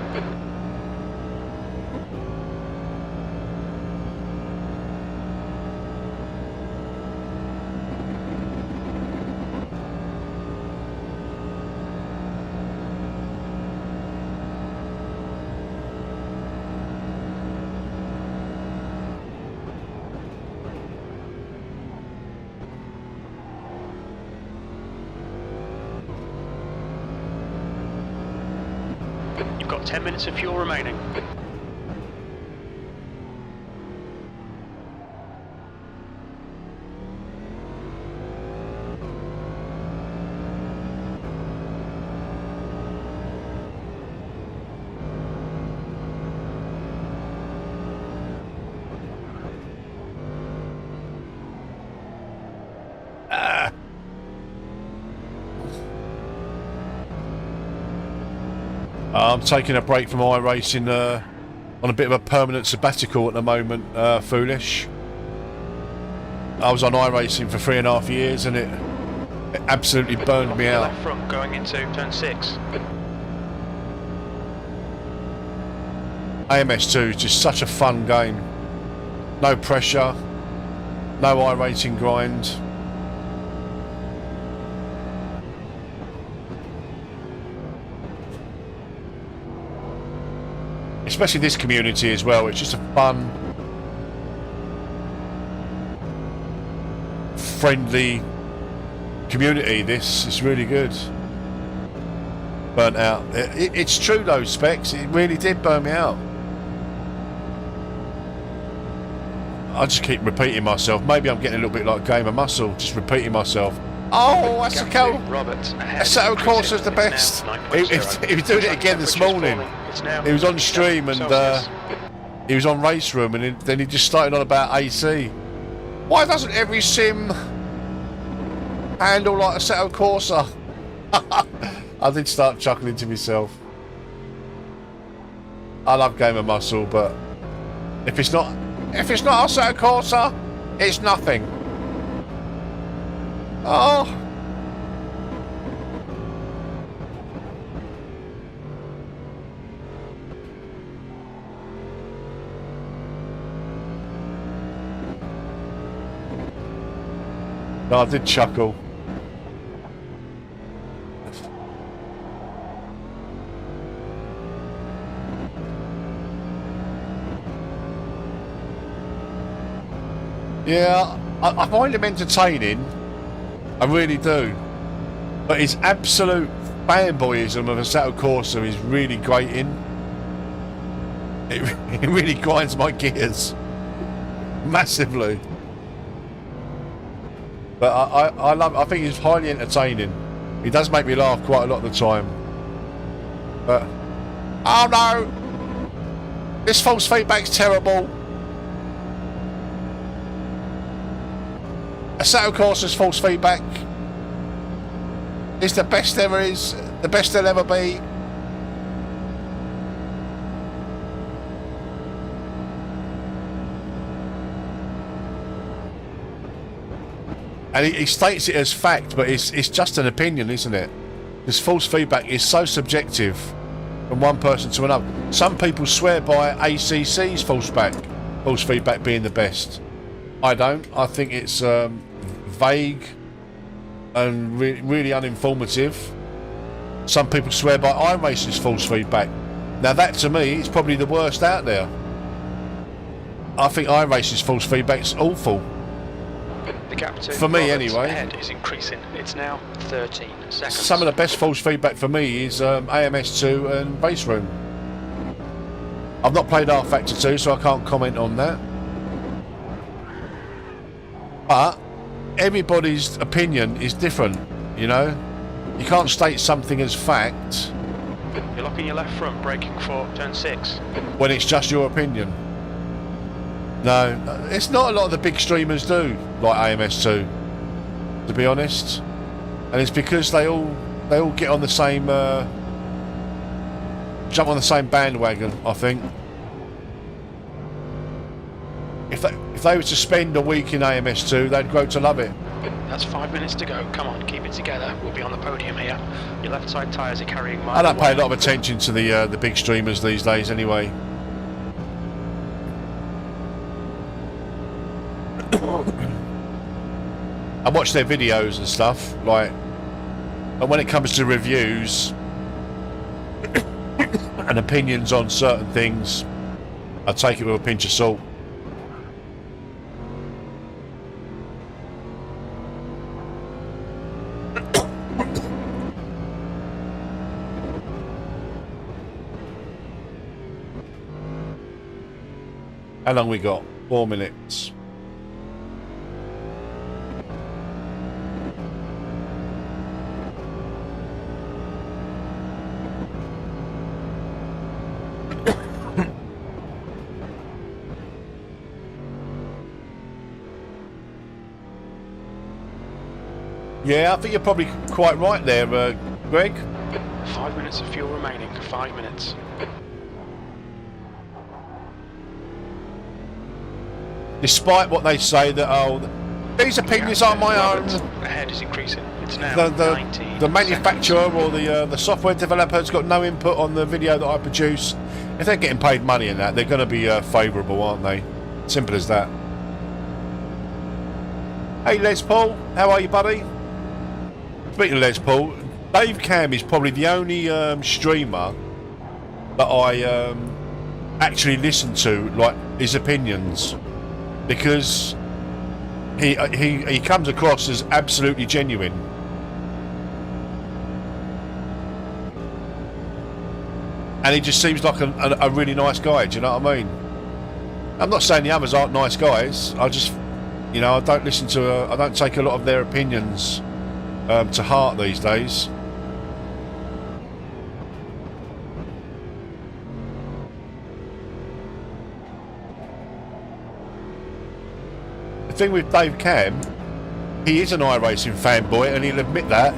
You've got 10 minutes of fuel remaining. I'm taking a break from iRacing on a bit of a permanent sabbatical at the moment, Foolish. I was on iRacing for 3.5 years and it absolutely burned me out. Left front going into turn 6. AMS2 is just such a fun game. no pressure, no I-rating grind. Especially this community as well, it's just a fun, friendly community. This is really good. Burnt out. It's true though, Specs, it really did burn me out. I just keep repeating myself. Maybe I'm getting a little bit like Game of Muscle, just repeating myself. Oh, that's a cool. Assetto Corsa's the best. He was doing it again this morning. He was on stream and he was on Race Room, and then he just started on about AC. Why doesn't every sim handle like Assetto Corsa? I did start chuckling to myself. I love Game of Muscle, but if it's not Assetto Corsa, it's nothing. Oh. No, I did chuckle. Yeah, I find him entertaining. I really do. But his absolute fanboyism of Assetto Corsa is really grating. It really grinds my gears. Massively. But I think he's highly entertaining. He does make me laugh quite a lot of the time. But, oh no! This false feedback's terrible. Assetto Corsa's false feedback is the best there is, the best there'll ever be. And he states it as fact, but it's just an opinion, isn't it? This false feedback is so subjective from one person to another. Some people swear by ACC's false feedback being the best. I don't. I think it's vague and really uninformative. Some people swear by iRacing's false feedback. Now that to me is probably the worst out there. I think iRacing's false feedback's awful. The gap to for me Roberts anyway. Ahead is increasing. It's now 13 seconds. Some of the best false feedback for me is AMS2 and Race Room. I've not played R Factor 2, so I can't comment on that. But everybody's opinion is different, you know? You can't state something as fact. You're locking your left front, braking for turn 6. When it's just your opinion. No, it's not a lot of the big streamers do, like AMS2, to be honest. And it's because they all get on the same, jump on the same bandwagon, I think. If they were to spend a week in AMS2, they'd grow to love it. That's 5 minutes to go. Come on, keep it together. We'll be on the podium here. Your left side tyres are carrying miles. I don't pay a lot of attention to the big streamers these days, anyway. I watch their videos and stuff, like, and when it comes to reviews and opinions on certain things, I take it with a pinch of salt. How long we got? 4 minutes. Yeah, I think you're probably quite right there, Greg. 5 minutes of fuel remaining. 5 minutes. Despite what they say that, oh, these opinions are my own. Ahead is increasing. It's now the manufacturer or the software developer has got no input on the video that I produce. If they're getting paid money in that, they're going to be favourable, aren't they? Simple as that. Hey Les Paul, how are you, buddy? Speaking of Les Paul, Dave Cam is probably the only streamer that I actually listen to, like his opinions, because he comes across as absolutely genuine. And he just seems like a really nice guy, do you know what I mean? I'm not saying the others aren't nice guys, I just, you know, I don't listen to, I don't take a lot of their opinions to heart these days. The thing with Dave Cam, he is an iRacing fanboy and he'll admit that,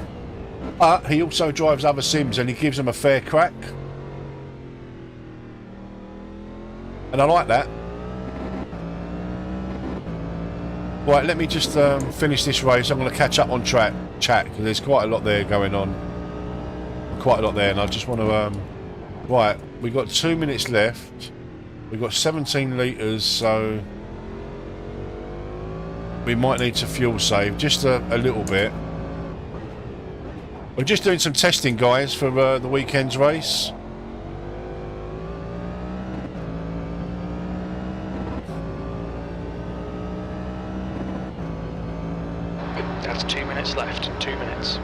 but he also drives other sims and he gives them a fair crack. And I like that. Right, let me just finish this race. I'm going to catch up on chat because there's quite a lot there going on. Quite a lot there, and I just want to... right, we've got 2 minutes left. We've got 17 litres, so... we might need to fuel save just a little bit. We're just doing some testing, guys, for the weekend's race. That's 2 minutes left. 2 minutes.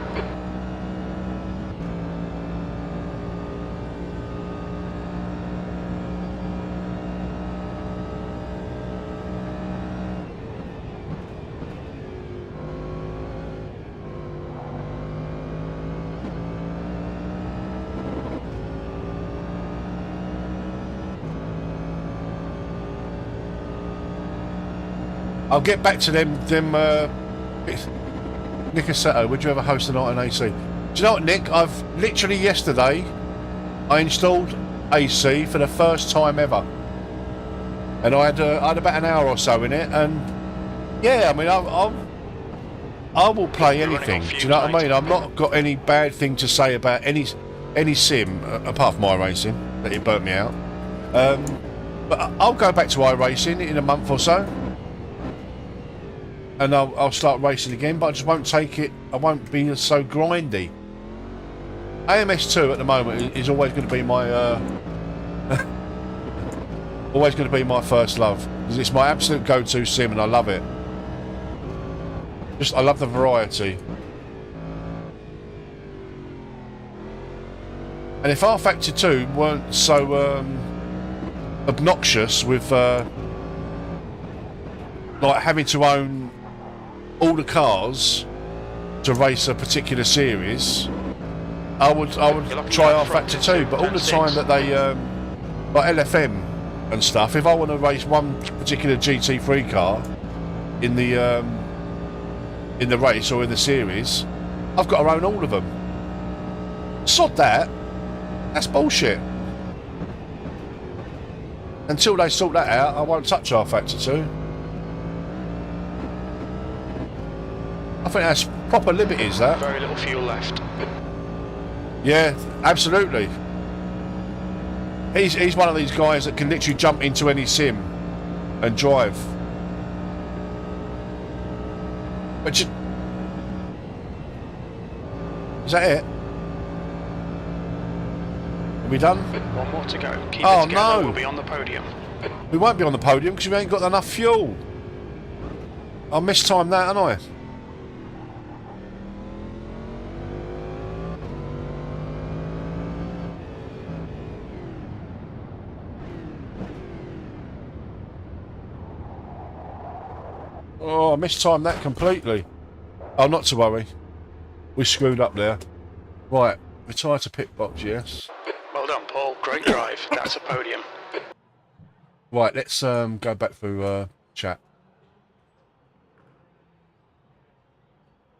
I'll get back to them Nick Assetto, would you ever host a night on AC? Do you know what, Nick? I've literally yesterday I installed AC for the first time ever, and I had about an hour or so in it, and yeah, I mean I will play anything. Do you know what I mean? I've not got any bad thing to say about any sim apart from iRacing that it burnt me out. But I'll go back to iRacing in a month or so. And I'll start racing again, but I just won't take it. I won't be so grindy. AMS2 at the moment is always going to be my always going to be my first love, because it's my absolute go-to sim, and I love it. I love the variety. And if R Factor 2 weren't so obnoxious with like having to own all the cars to race a particular series, I would try R Factor 2, but all the time that they like LFM and stuff, if I want to race one particular GT3 car in the race or in the series, I've got to own all of them. Sod that. That's bullshit. Until they sort that out, I won't touch R Factor 2. I think that's proper liberties, that. Very little fuel left. Yeah, absolutely. He's one of these guys that can literally jump into any sim and drive. But is that it? Are we done? One more to go. Keep oh it together. no! We'll be on the podium. We won't be on the podium because we ain't got enough fuel. I mistimed that, haven't I? Oh, I mistimed that completely. Oh, not to worry. We screwed up there. Right, retire to pit box, yes. Well done, Paul. Great drive. That's a podium. Right, let's go back through chat.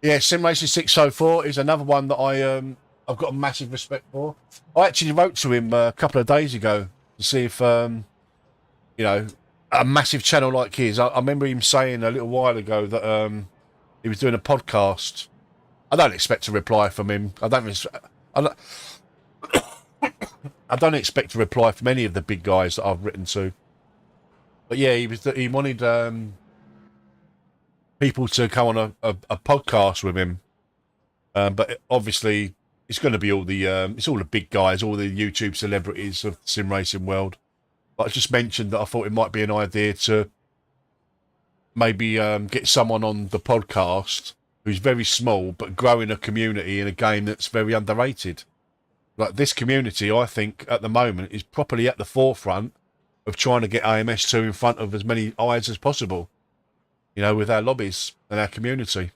Yeah, Sim Racing 604 is another one that I've got a massive respect for. I actually wrote to him a couple of days ago to see if you know, a massive channel like his. I remember him saying a little while ago that he was doing a podcast. I don't expect a reply from him. I don't expect a reply from any of the big guys that I've written to. But yeah, he wanted people to come on a podcast with him. But obviously, it's going to be all the it's all the big guys, all the YouTube celebrities of the sim racing world. But I just mentioned that I thought it might be an idea to maybe get someone on the podcast who's very small but growing a community in a game that's very underrated. Like this community, I think at the moment is properly at the forefront of trying to get AMS2 in front of as many eyes as possible. You know, with our lobbies and our community.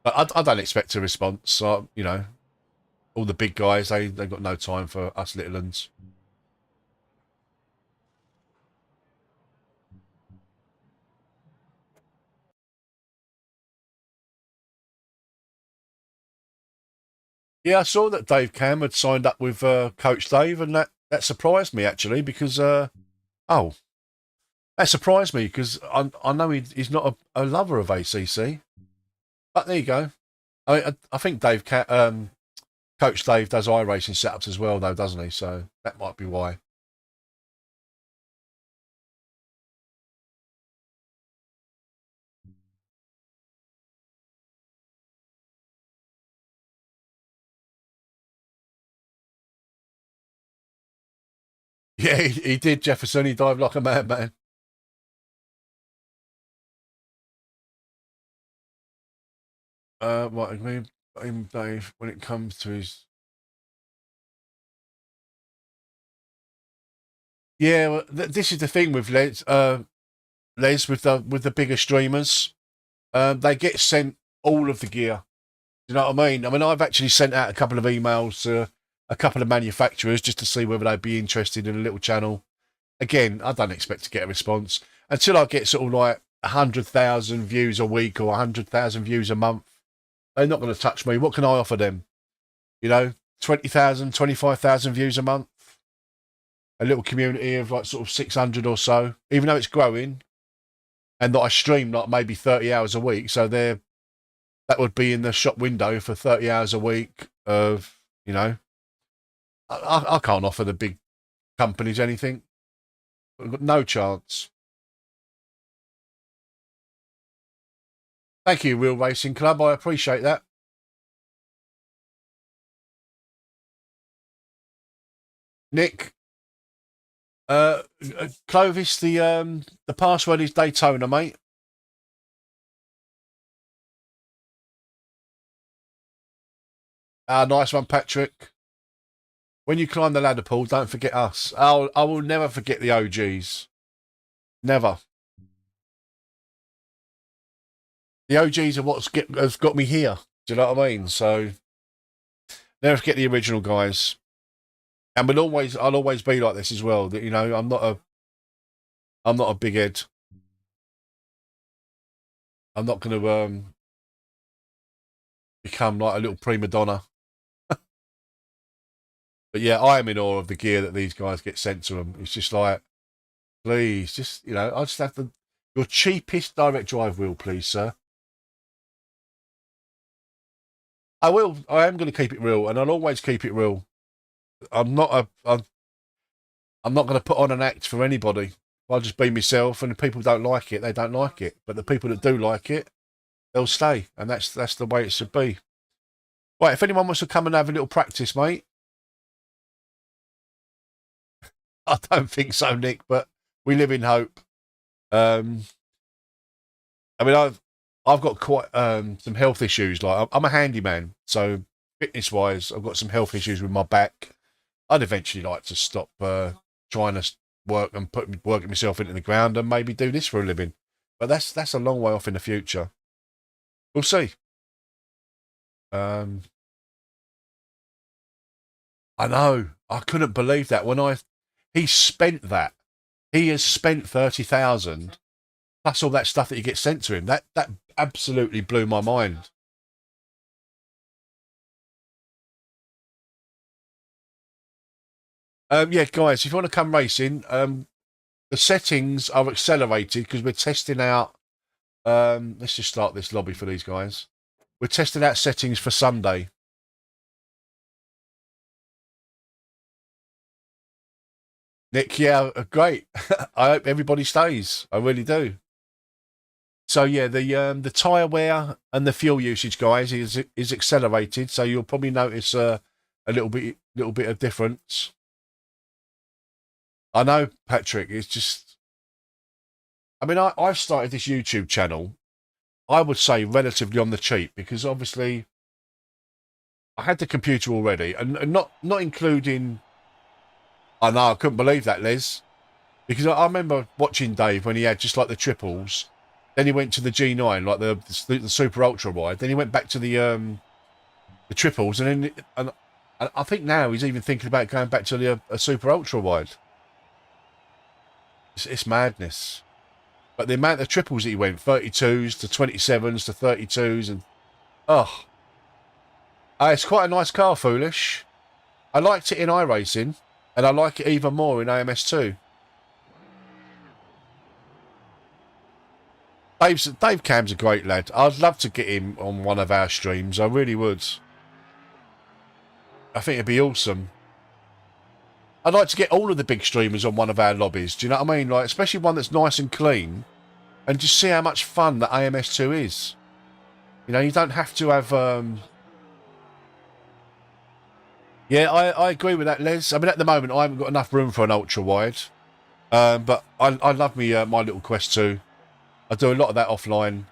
But I don't expect a response. You know, all the big guys, they've got no time for us little uns. Yeah, I saw that Dave Cam had signed up with Coach Dave, and that surprised me actually because that surprised me because I know he's not a lover of ACC, but there you go. I think Coach Dave does iRacing setups as well though, doesn't he? So that might be why. Yeah, he did, Jefferson. He dived like a madman. What I mean, Dave, when it comes to his, yeah, well, this is the thing with Les with the bigger streamers. They get sent all of the gear. Do you know what I mean? I mean, I've actually sent out a couple of emails to a couple of manufacturers just to see whether they'd be interested in a little channel. Again, I don't expect to get a response until I get sort of like 100,000 views a week or 100,000 views a month. They're not going to touch me. What can I offer them? You know, 20,000, 25,000 views a month. A little community of like sort of 600 or so, even though it's growing, and that I stream like maybe 30 hours a week. So that would be in the shop window for 30 hours a week of, you know, I can't offer the big companies anything. I've got no chance. Thank you, Real Racing Club. I appreciate that. Nick, Clovis, the password is Daytona, mate. Nice one, Patrick. When you climb the ladder, Paul, don't forget us. I will never forget the OGs. Never. The OGs are has got me here. Do you know what I mean? So never forget the original guys. And I'll always be like this as well. That, you know, I'm not a big head. I'm not going to become like a little prima donna. But yeah, I am in awe of the gear that these guys get sent to them. It's just like, please, just, you know, I just have your cheapest direct drive wheel, please, sir. I will. I am going to keep it real, and I'll always keep it real. I'm not going to put on an act for anybody. I'll just be myself, and if people don't like it, they don't like it. But the people that do like it, they'll stay, and that's the way it should be. Right, if anyone wants to come and have a little practice, mate. I don't think so, Nick, but we live in hope. I mean, I've got quite some health issues. Like I'm a handyman, so fitness-wise, I've got some health issues with my back. I'd eventually like to stop trying to work and working myself into the ground and maybe do this for a living. But that's a long way off in the future. We'll see. I know. I couldn't believe that he spent that. He has spent 30,000 plus all that stuff that he gets sent to him. That absolutely blew my mind. Yeah, guys, if you want to come racing, the settings are accelerated because we're testing out. Let's just start this lobby for these guys. We're testing out settings for Sunday. Nick, yeah, great. I hope everybody stays. I really do. So yeah, the tyre wear and the fuel usage, guys, is accelerated. So you'll probably notice a little bit of difference. I know, Patrick. It's just, I mean, I've started this YouTube channel, I would say relatively on the cheap, because obviously I had the computer already, and not including. I know, I couldn't believe that, Les, because I remember watching Dave when he had just like the triples, then he went to the G9, like the super ultra wide, then he went back to the triples, and I think now he's even thinking about going back to a super ultra wide. It's madness. But the amount of triples that he went, 32s to 27s to 32s, and it's quite a nice car, Foolish. I liked it in iRacing, and I like it even more in AMS2. Dave Cam's a great lad. I'd love to get him on one of our streams. I really would. I think it'd be awesome. I'd like to get all of the big streamers on one of our lobbies. Do you know what I mean? Like, especially one that's nice and clean, and just see how much fun that AMS2 is. You know, you don't have to have. Yeah, I agree with that, Les. I mean, at the moment, I haven't got enough room for an ultra wide, but I love me my little Quest 2. I do a lot of that offline.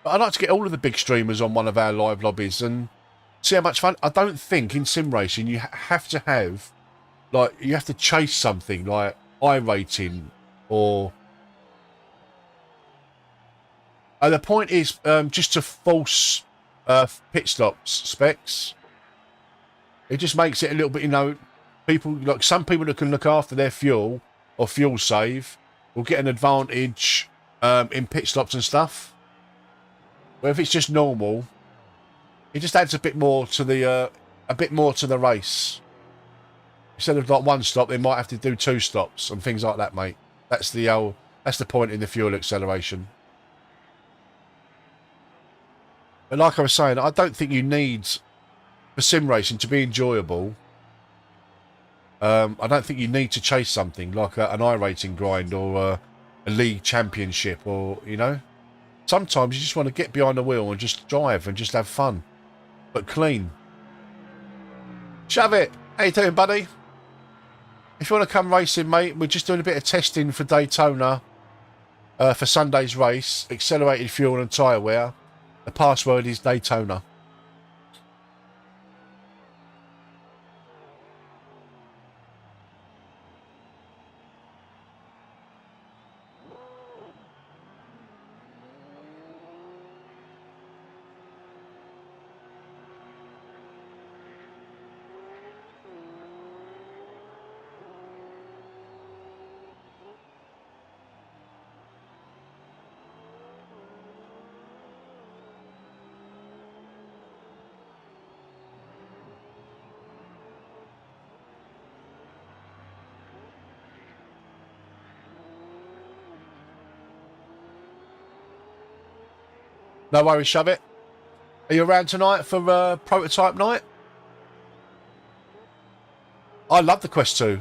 But I'd like to get all of the big streamers on one of our live lobbies and see how much fun. I don't think in sim racing you have to have, like, you have to chase something like iRating or. The point is just to force pit stops specs. It just makes it a little bit, you know, people, like some people that can look after their fuel or fuel save will get an advantage in pit stops and stuff. But if it's just normal, it just adds a bit more to the race. Instead of like one stop, they might have to do 2 stops and things like that, mate. That's the point in the fuel acceleration. But like I was saying, I don't think you need, for sim racing to be enjoyable, I don't think you need to chase something like an iRating grind or a league championship, or, you know. Sometimes you just want to get behind the wheel and just drive and just have fun, but clean. Shove it. How you doing, buddy? If you want to come racing, mate, we're just doing a bit of testing for Daytona for Sunday's race. Accelerated fuel and tyre wear. The password is Daytona. No worries, shove it. Are you around tonight for prototype night? I love the Quest 2.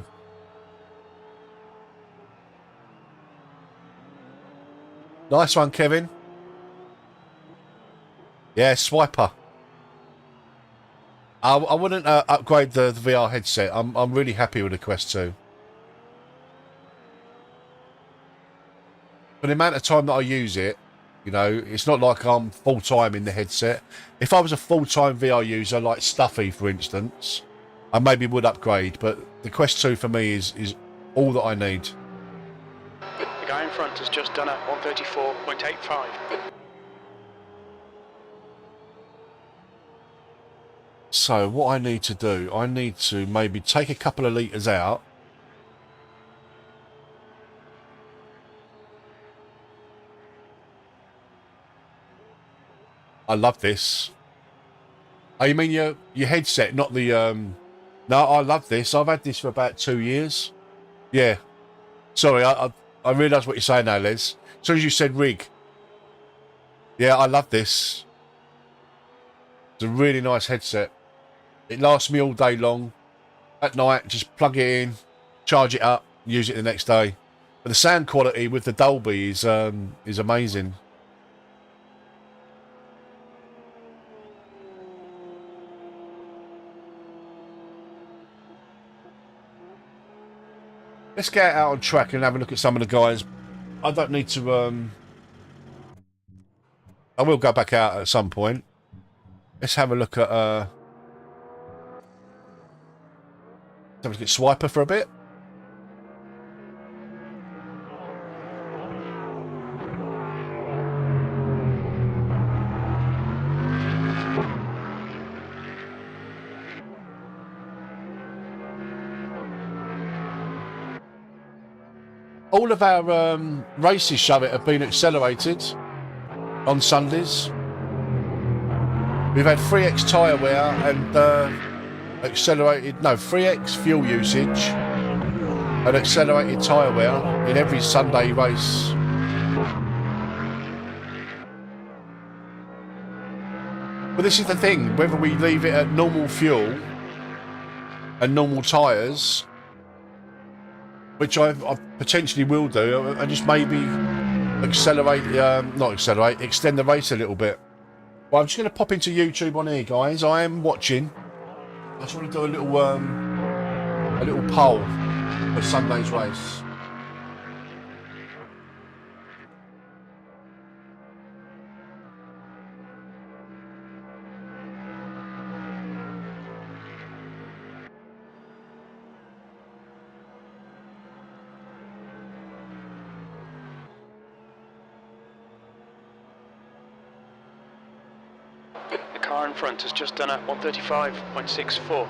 Nice one, Kevin. Yeah, Swiper. I wouldn't upgrade the VR headset. I'm really happy with the Quest 2. For the amount of time that I use it, you know, it's not like I'm full-time in the headset. If I was a full-time VR user, like Stuffy, for instance, I maybe would upgrade, but the Quest 2 for me is all that I need. The guy in front has just done a 134.85. So what I need to do, I need to maybe take a couple of litres out. I love this. Oh, you mean your headset, not the... No, I love this. I've had this for about 2 years. Yeah. Sorry, I realise what you're saying now, Les. As soon as you said rig. Yeah, I love this. It's a really nice headset. It lasts me all day long. at night, just plug it in, charge it up, use it the next day. But the sound quality with the Dolby is amazing. Let's get out on track and have a look at some of the guys. I don't need to. I will go back out at some point. Let's have a look at. Let's have a look at Swiper for a bit. All of our races, show it, have been accelerated on Sundays. We've had 3x tyre wear and accelerated, no, 3x fuel usage and accelerated tyre wear in every Sunday race. But this is the thing, whether we leave it at normal fuel and normal tyres, which I potentially will do, and just maybe extend the race a little bit. Well, I'm just going to pop into YouTube on here, guys. I am watching. I just want to do a little poll of Sunday's race. The car in front has just done a 135.64.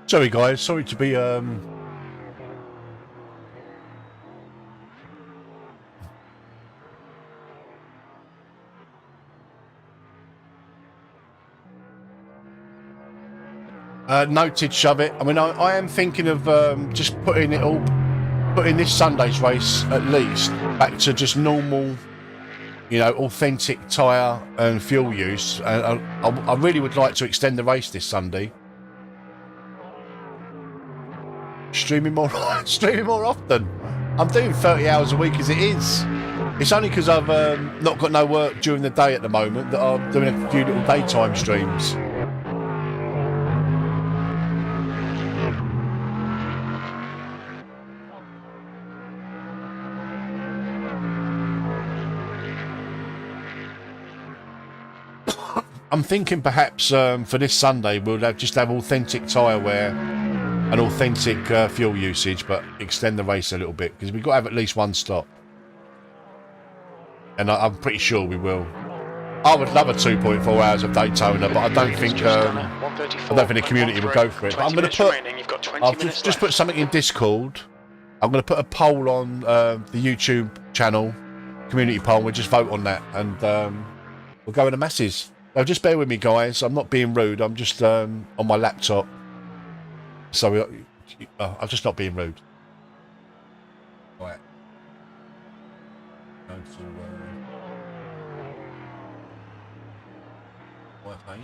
Sorry guys, sorry to be noted, shove it. I mean, I am thinking of just putting this Sunday's race at least back to just normal, you know, authentic tyre and fuel use. And I really would like to extend the race this Sunday. Streaming more often. I'm doing 30 hours a week as it is. It's only because I've not got no work during the day at the moment that I'm doing a few little daytime streams. I'm thinking perhaps for this Sunday we'll just have authentic tyre wear and authentic fuel usage, but extend the race a little bit because we've got to have at least one stop. And I'm pretty sure we will. I would love a 2.4 hours of Daytona, but I don't think the community will go for it. But I'm going to put. I've just put something in Discord. I'm going to put a poll on the YouTube channel, community poll. We'll just vote on that, and we'll go in the masses. Now, just bear with me, guys. I'm not being rude. I'm just on my laptop, so I'm just not being rude. Right. Go to Wi-Fi.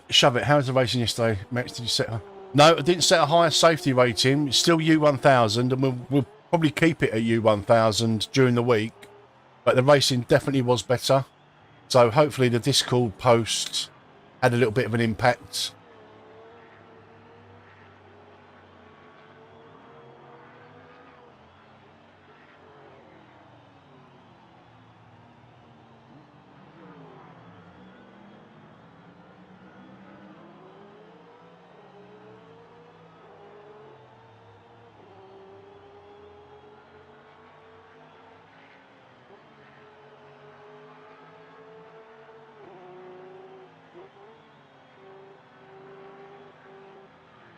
Shove it. How was the racing yesterday, Max? Did you set her? No, I didn't set a higher safety rating. It's still U1000, and we'll probably keep it at U1000 during the week. But the racing definitely was better. So hopefully the Discord post had a little bit of an impact.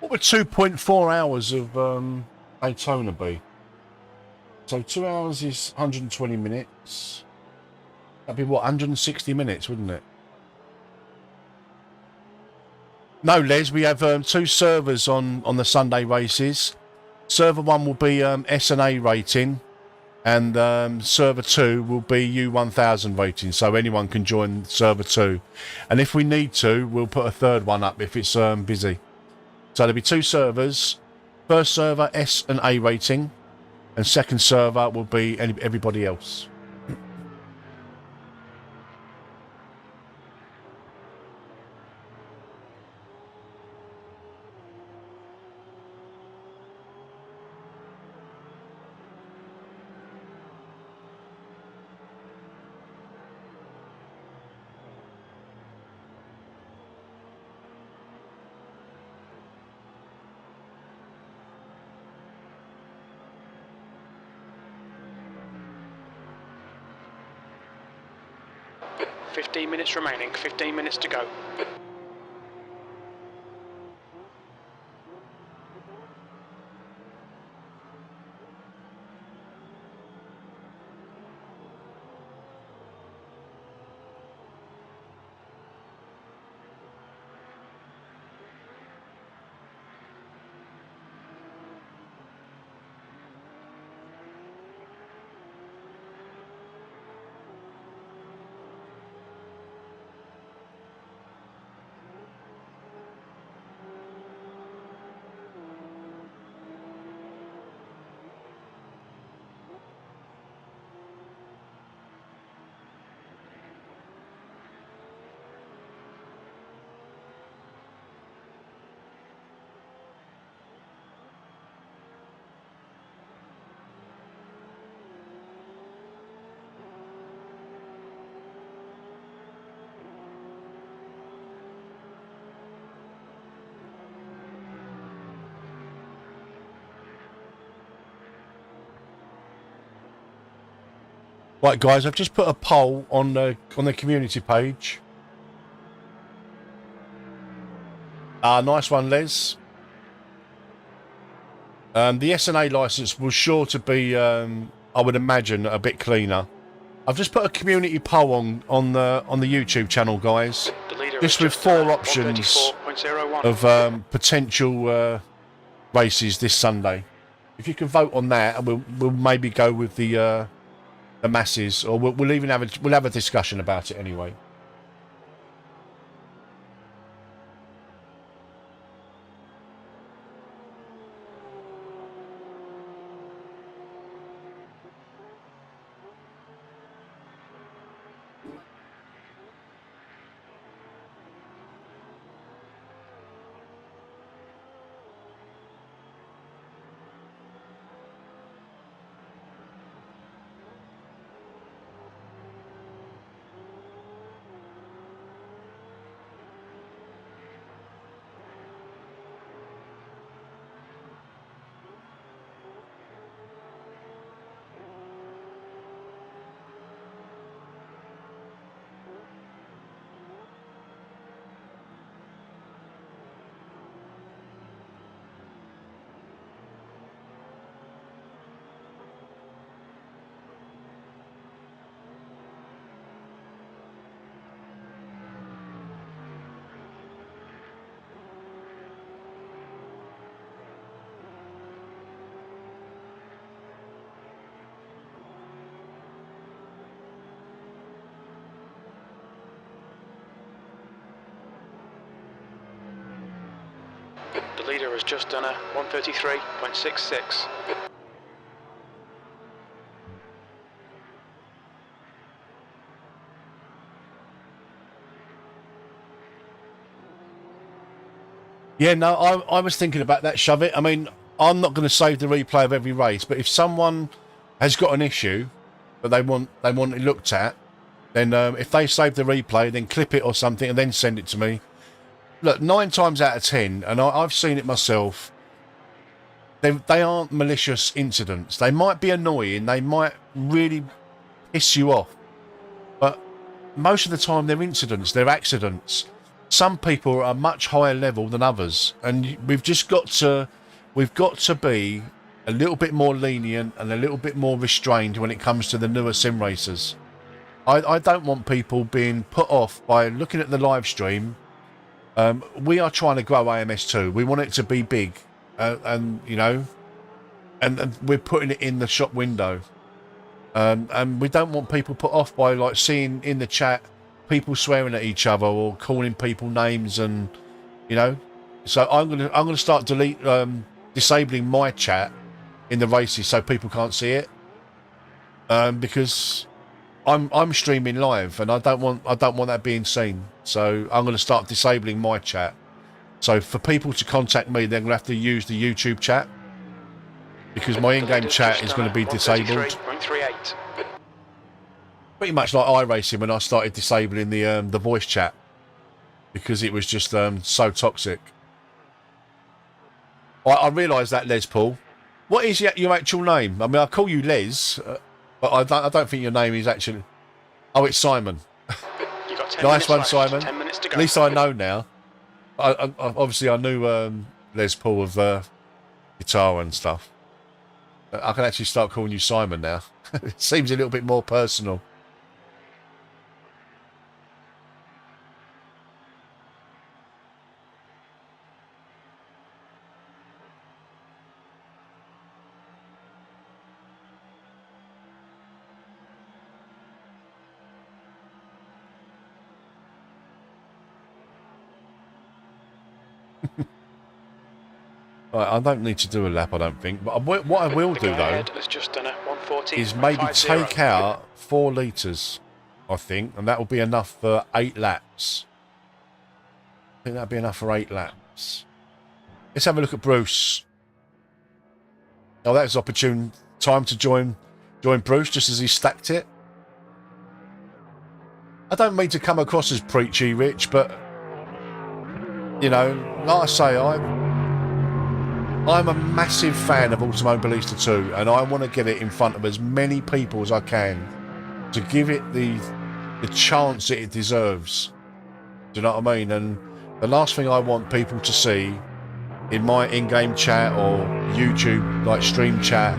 What would 2.4 hours of Daytona be? So 2 hours is 120 minutes. That'd be what, 160 minutes, wouldn't it? No, Les, we have two servers on the Sunday races. Server 1 will be S&A rating, and server 2 will be U1000 rating, so anyone can join server 2. And if we need to, we'll put a third one up if it's busy. So there'll be two servers. First server S and A rating, and second server will be everybody else. 15 minutes remaining, 15 minutes to go. Right, guys, I've just put a poll on the community page. Nice one, Les. The S&A license was sure to be, I would imagine, a bit cleaner. I've just put a community poll on the YouTube channel, guys. Just with 4 options of potential races this Sunday. If you can vote on that, and we'll maybe go with the masses, or we'll even have a discussion about it anyway. The leader has just done a 133.66. Yeah, no, I was thinking about that, Shove It. I mean, I'm not going to save the replay of every race, but if someone has got an issue that they want it looked at, then if they save the replay, then clip it or something and then send it to me. Look, 9 times out of 10, and I've seen it myself, they aren't malicious incidents. They might be annoying, they might really piss you off, but most of the time they're incidents, they're accidents. Some people are much higher level than others, and we've got to be a little bit more lenient and a little bit more restrained when it comes to the newer sim racers. I don't want people being put off by looking at the live stream. We are trying to grow AMS2. We want it to be big, and you know, and we're putting it in the shop window. And we don't want people put off by like seeing in the chat people swearing at each other or calling people names, and you know. So I'm gonna start disabling my chat in the races so people can't see it, because I'm streaming live and I don't want that being seen. So I'm going to start disabling my chat. So for people to contact me, they're going to have to use the YouTube chat, because my in-game chat is going to be disabled. Pretty much like iRacing when I started disabling the voice chat, because it was just so toxic. I realise that, Les Paul. What is your actual name? I mean, I call you Les, but I don't think your name is actually... Oh, it's Simon. You've 10 Nice minutes one, left, Simon. 10 minutes to go. At least I know now. Obviously, I knew Les Paul of guitar and stuff. I can actually start calling you Simon now. It seems a little bit more personal. Right, I don't need to do a lap, I don't think. But what I will do, though, is maybe take out 4 litres, I think, and that will be enough for 8 laps. I think that'll be enough for 8 laps. Let's have a look at Bruce. Oh, that was opportune time to join Bruce just as he stacked it. I don't mean to come across as preachy, Rich, but, you know, like I say, I'm a massive fan of Automobilista 2, and I want to get it in front of as many people as I can to give it the chance that it deserves. Do you know what I mean? And the last thing I want people to see in my in-game chat or YouTube, like stream chat,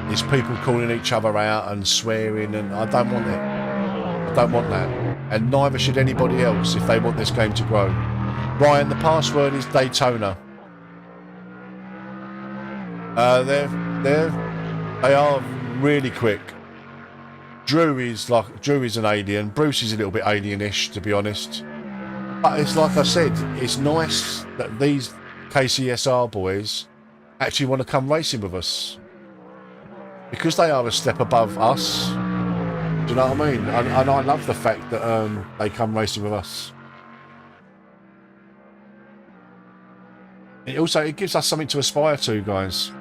is people calling each other out and swearing, and I don't want it. I don't want that. And neither should anybody else if they want this game to grow. Ryan, the password is Daytona. They are really quick. Drew is an alien. Bruce is a little bit alienish, to be honest. But it's like I said, it's nice that these KCSR boys actually want to come racing with us, because they are a step above us. Do you know what I mean? And I love the fact that they come racing with us. It gives us something to aspire to, guys.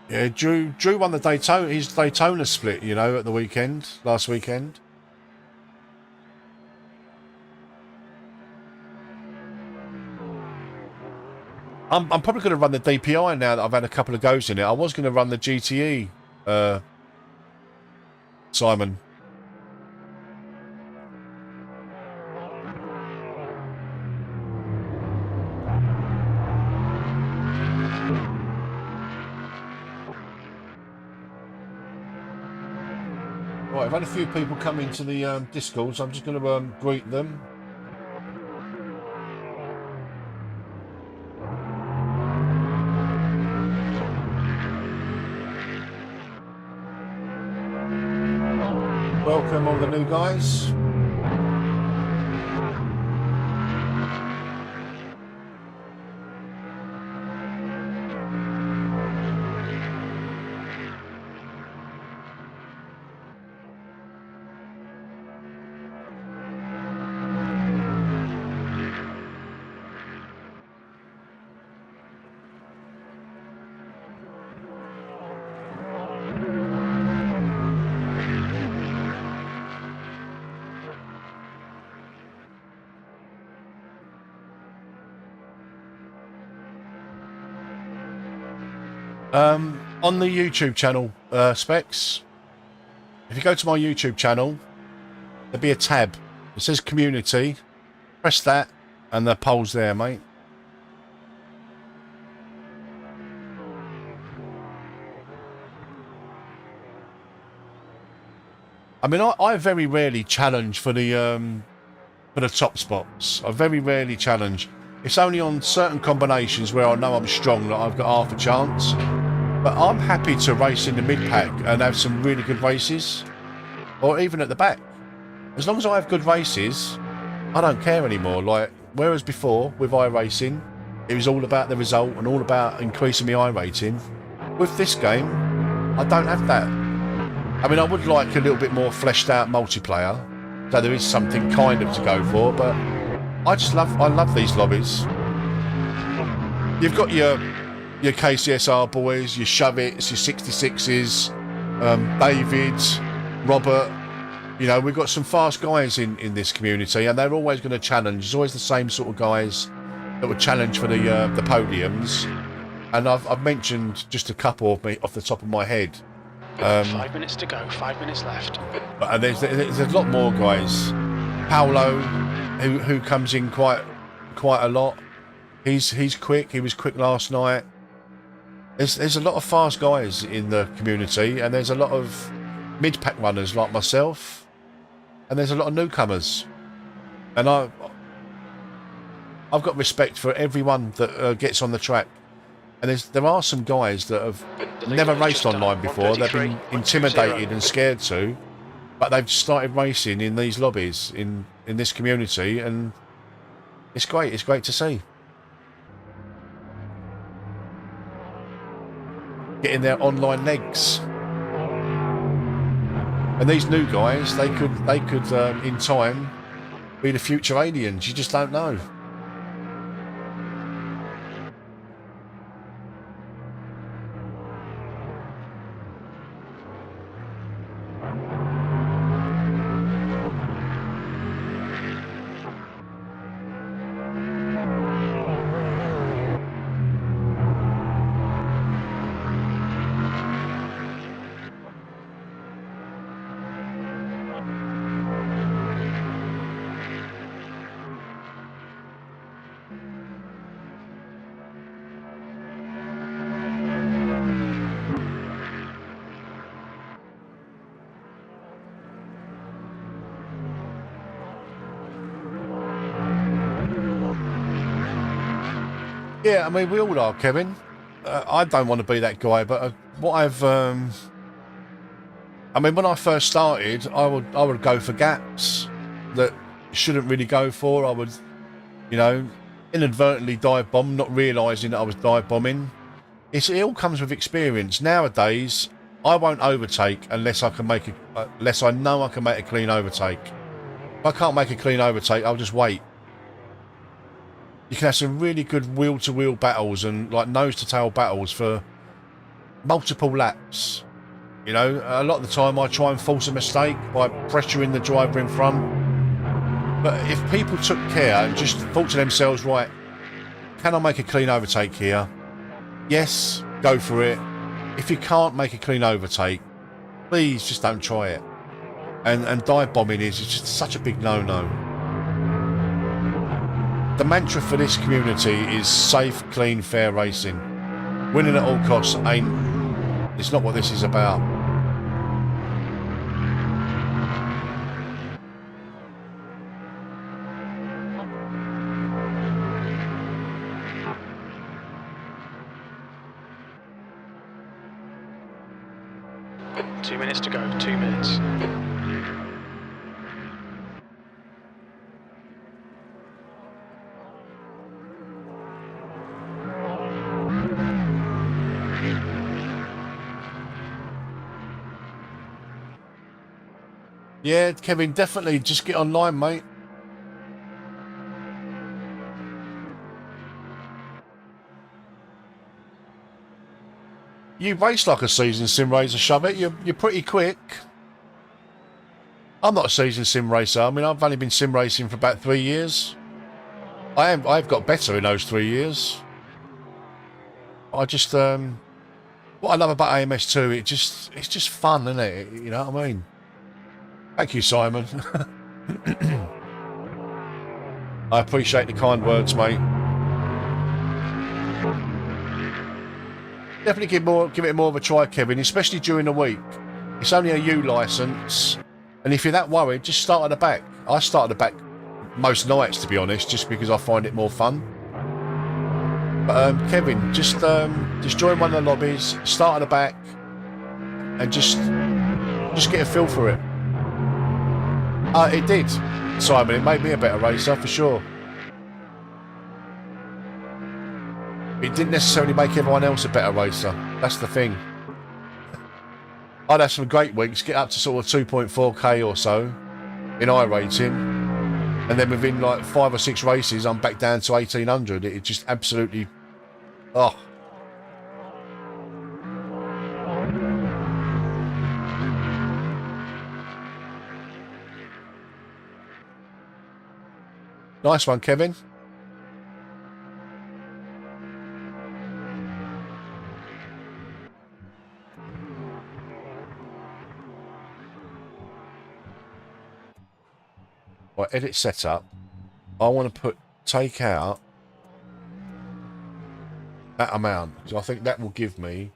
Yeah, Drew won his Daytona split, you know, at the weekend, last weekend. I'm probably going to run the DPI now that I've had a couple of goes in it. I was going to run the GTE, Simon. Right, I've had a few people come into the Discord, so I'm just going to greet them. Welcome all the new guys. On the YouTube channel, Specs, if you go to my YouTube channel, there'll be a tab. It says community. Press that, and the poll's there, mate. I mean, I very rarely challenge for the top spots. I very rarely challenge. It's only on certain combinations where I know I'm strong that I've got half a chance. But I'm happy to race in the mid-pack and have some really good races. Or even at the back. As long as I have good races, I don't care anymore. Like, whereas before, with iRacing, it was all about the result and all about increasing my iRating. With this game, I don't have that. I mean, I would like a little bit more fleshed out multiplayer. So there is something kind of to go for, but I love these lobbies. You've got your KCSR boys, your Shove-Its, your 66s, Davids, Robert. You know, we've got some fast guys in this community, and they're always going to challenge. It's always the same sort of guys that would challenge for the podiums. And I've mentioned just a couple of me off the top of my head. 5 minutes to go, 5 minutes left. But there's a lot more guys. Paolo, who comes in quite a lot. He's quick. He was quick last night. There's a lot of fast guys in the community, and there's a lot of mid-pack runners like myself, and there's a lot of newcomers. And I've got respect for everyone that gets on the track. And there are some guys that have never raced online before. They've been intimidated and scared to, but they've started racing in these lobbies in this community, and it's great. It's great to see. Getting their online legs. And these new guys, they could in time be the future aliens. You just don't know. Yeah, I mean, we all are, Kevin. I don't want to be that guy, but what I've... I mean, when I first started, I would go for gaps that shouldn't really go for. I would, you know, inadvertently dive bomb, not realising that I was dive bombing. It all comes with experience. Nowadays, I won't overtake unless I know I can make a clean overtake. If I can't make a clean overtake, I'll just wait. You can have some really good wheel-to-wheel battles and like nose-to-tail battles for multiple laps. You know, a lot of the time I try and force a mistake by pressuring the driver in front. But if people took care and just thought to themselves, right, can I make a clean overtake here? Yes, go for it. If you can't make a clean overtake, please just don't try it. And dive bombing is just such a big no-no. The mantra for this community is safe, clean, fair racing. Winning at all costs it's not what this is about. Two minutes to go, 2 minutes. Yeah, Kevin, definitely just get online, mate. You race like a seasoned sim racer, shove it. You're pretty quick. I'm not a seasoned sim racer. I mean, I've only been sim racing for about 3 years. I've got better in those 3 years. I just what I love about AMS2, it's just fun, isn't it? You know what I mean? Thank you, Simon. I appreciate the kind words, mate. Definitely give it more of a try, Kevin, especially during the week. It's only a U licence, and if you're that worried, just start at the back. I start at the back most nights, to be honest, just because I find it more fun. But Kevin, just join one of the lobbies, start at the back, and just get a feel for it. It did, Simon. It made me a better racer, for sure. It didn't necessarily make everyone else a better racer. That's the thing. I'd have some great weeks, get up to sort of 2.4k or so in iRating, and then within like 5 or 6 races, I'm back down to 1800. It just absolutely... Oh. Nice one, Kevin. edit setup, I want to take out that amount, because I think that will give me.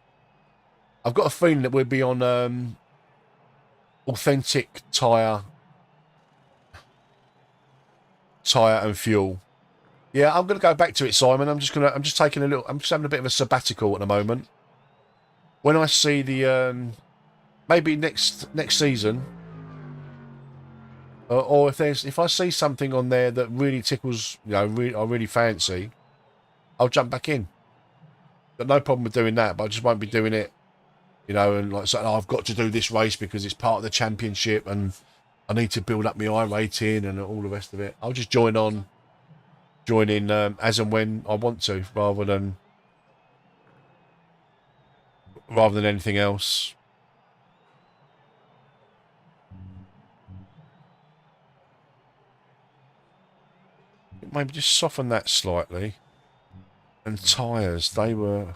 I've got a feeling that we'll be on authentic tyre and fuel. Yeah, I'm going to go back to it, Simon. I'm just taking a little. I'm just having a bit of a sabbatical at the moment. When I see the maybe next season, or if I see something on there that really tickles, I really fancy, I'll jump back in. Got no problem with doing that, but I just won't be doing it, and like saying, I've got to do this race because it's part of the championship and I need to build up my I rating and all the rest of it. I'll just join in as and when I want to, rather than anything else. Maybe just soften that slightly. And tyres, they were.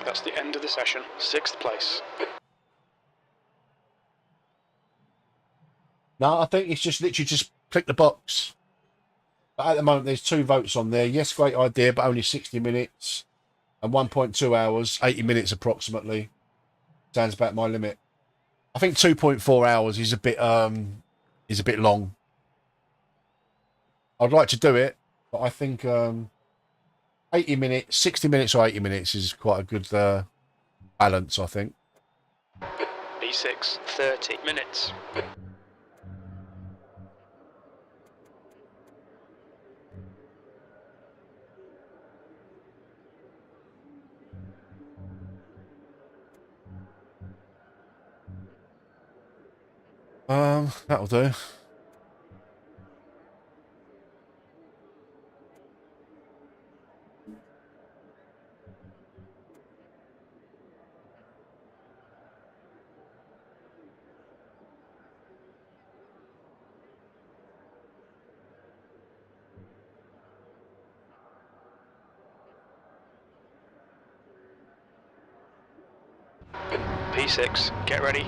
That's the end of the session. 6th place. No, I think it's just literally just click the box. But at the moment, there's 2 votes on there. Yes, great idea, but only 60 minutes and 1.2 hours, 80 minutes approximately. Sounds about my limit. I think 2.4 hours is a bit long. I'd like to do it, but I think 80 minutes, 60 minutes or 80 minutes is quite a good balance, I think. B6, 30 minutes. That'll do. P6, get ready.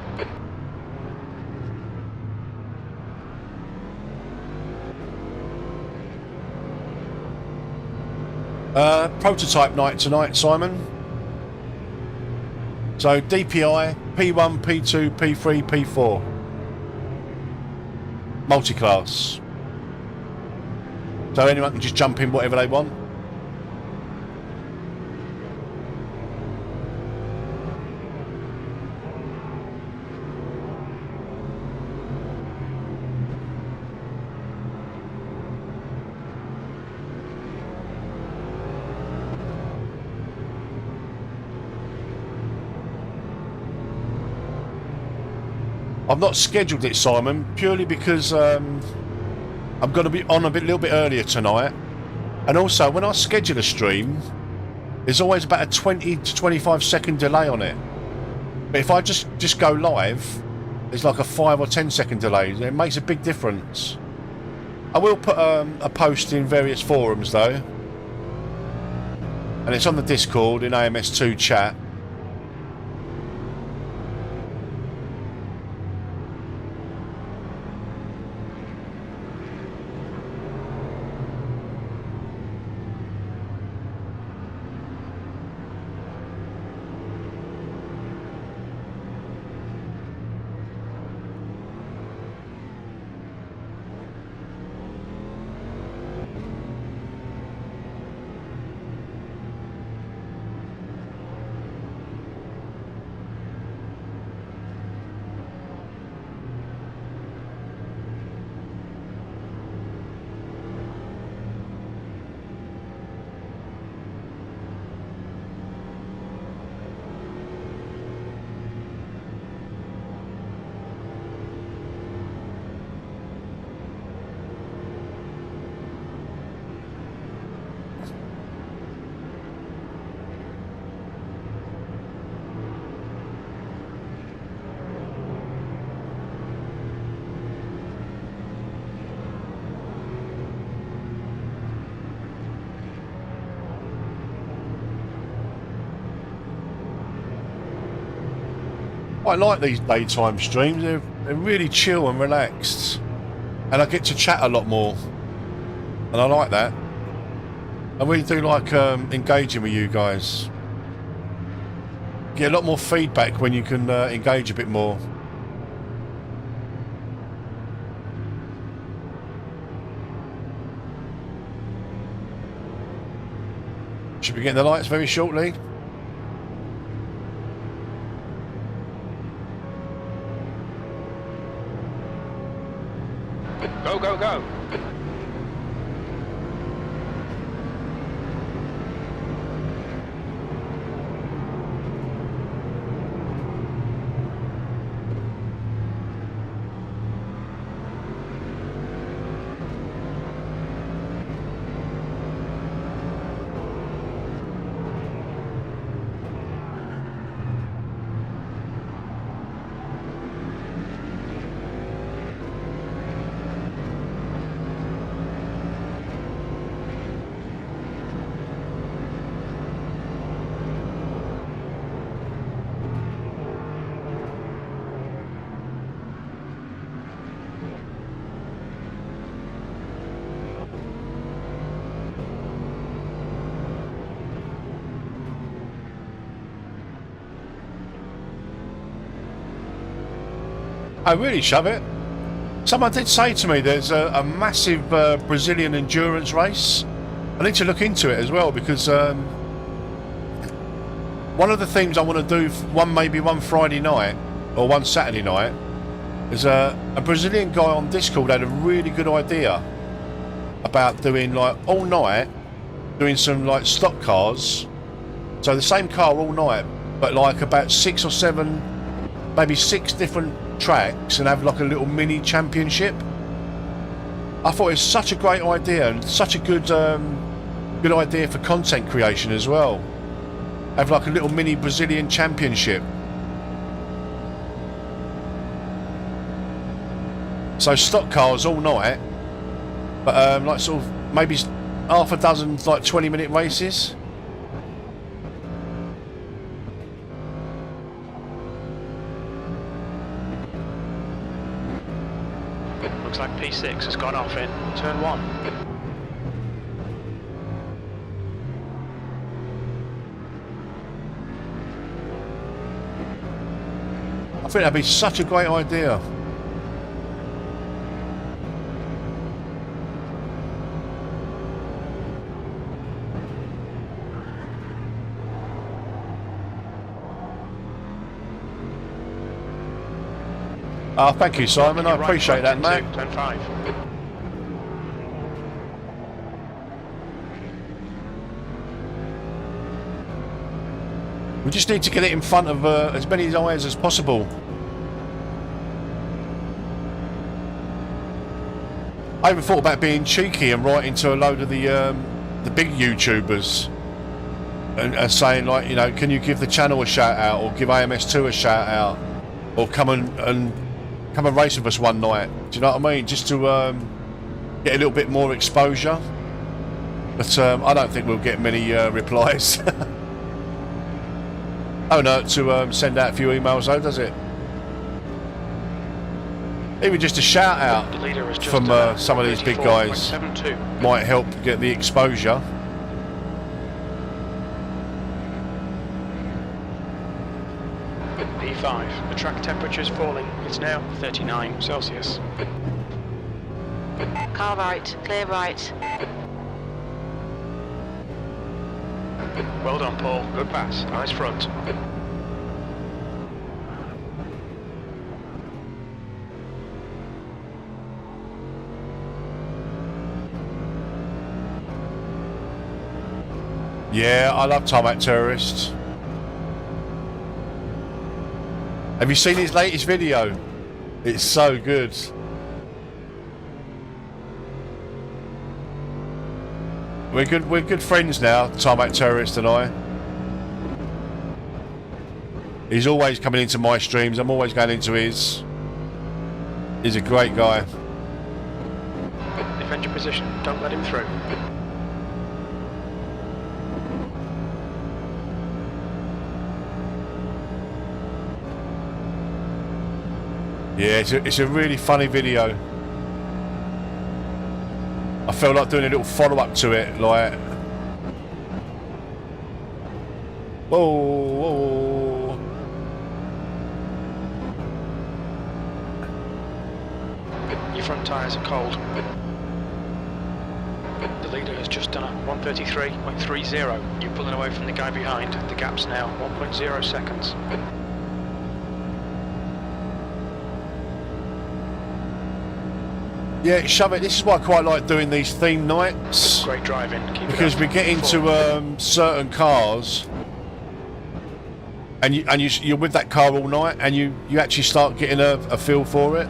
Prototype night tonight, Simon. So DPI, P1, P2, P3, P4. Multi-class. So anyone can just jump in whatever they want. I've not scheduled it, Simon, purely because I'm going to be on a little bit earlier tonight. And also, when I schedule a stream, there's always about a 20 to 25 second delay on it. But if I just go live, there's like a 5 or 10 second delay. It makes a big difference. I will put a post in various forums, though. And it's on the Discord in AMS2 chat. I like these daytime streams. They're really chill and relaxed, and I get to chat a lot more, and I like that. I really do like engaging with you guys. Get a lot more feedback when you can engage a bit more. Should be getting the lights very shortly. Go, go, go. I really shove it. Someone did say to me there's a massive Brazilian endurance race. I need to look into it as well, because one of the things I want to do, maybe one Friday night or one Saturday night, is a Brazilian guy on Discord had a really good idea about doing like all night, doing some like stock cars. So the same car all night, but like about 6 or 7, maybe 6 different tracks, and have like a little mini championship. I thought it was such a great idea, and such a good good idea for content creation as well. Have like a little mini Brazilian championship. So stock cars all night, but like sort of maybe half a dozen like 20-minute races. Looks like P6 has gone off in turn 1. I think that'd be such a great idea. Oh, thank you, Simon. I appreciate that, mate. Turn 5. We just need to get it in front of as many eyes as possible. I even thought about being cheeky and writing to a load of the big YouTubers and saying, like, you know, can you give the channel a shout out, or give AMS2 a shout out, or come and race with us one night. Do you know what I mean? Just to get a little bit more exposure. But I don't think we'll get many replies. Oh no, to send out a few emails though, does it? Even just a shout out from some of these big guys might help get the exposure. P5, the track temperature is falling. It's now 39 Celsius. Car right, clear right. Well done, Paul. Good pass. Eyes front. Yeah, I love Tarmac Terrorist. Have you seen his latest video? It's so good. We're good friends now, Tarmac Terrorist and I. He's always coming into my streams, I'm always going into his. He's a great guy. Defend your position, don't let him through. Yeah, it's a really funny video. I felt like doing a little follow-up to it, like... Whoa, whoa. Your front tyres are cold. The leader has just done a 133.30. You're pulling away from the guy behind. The gap's now 1.0 seconds. Yeah, shove it. This is why I quite like doing these theme nights. Great driving. Keep it because up. we get into certain cars, and you're with that car all night, and you actually start getting a feel for it.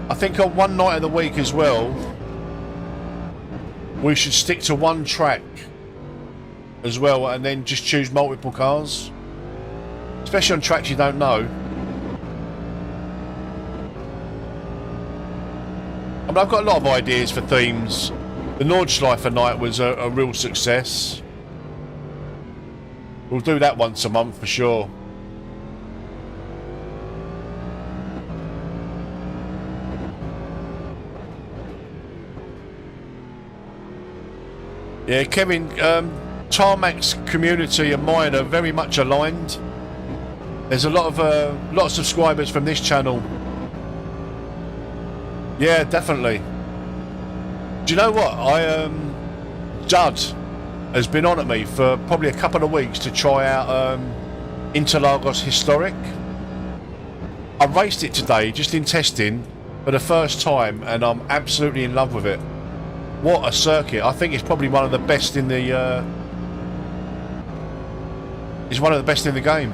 I think on one night of the week as well, we should stick to one track as well, and then just choose multiple cars, especially on tracks you don't know. I mean, I've got a lot of ideas for themes. The Nordschleifer night was a real success. We'll do that once a month for sure. Yeah, Kevin, Tarmac's community and mine are very much aligned. There's a lot of subscribers from this channel. Yeah, definitely. Do you know what? Judd has been on at me for probably a couple of weeks to try out Interlagos Historic. I raced it today, just in testing, for the first time, and I'm absolutely in love with it. What a circuit! I think it's probably one of the best in the. It's one of the best in the game.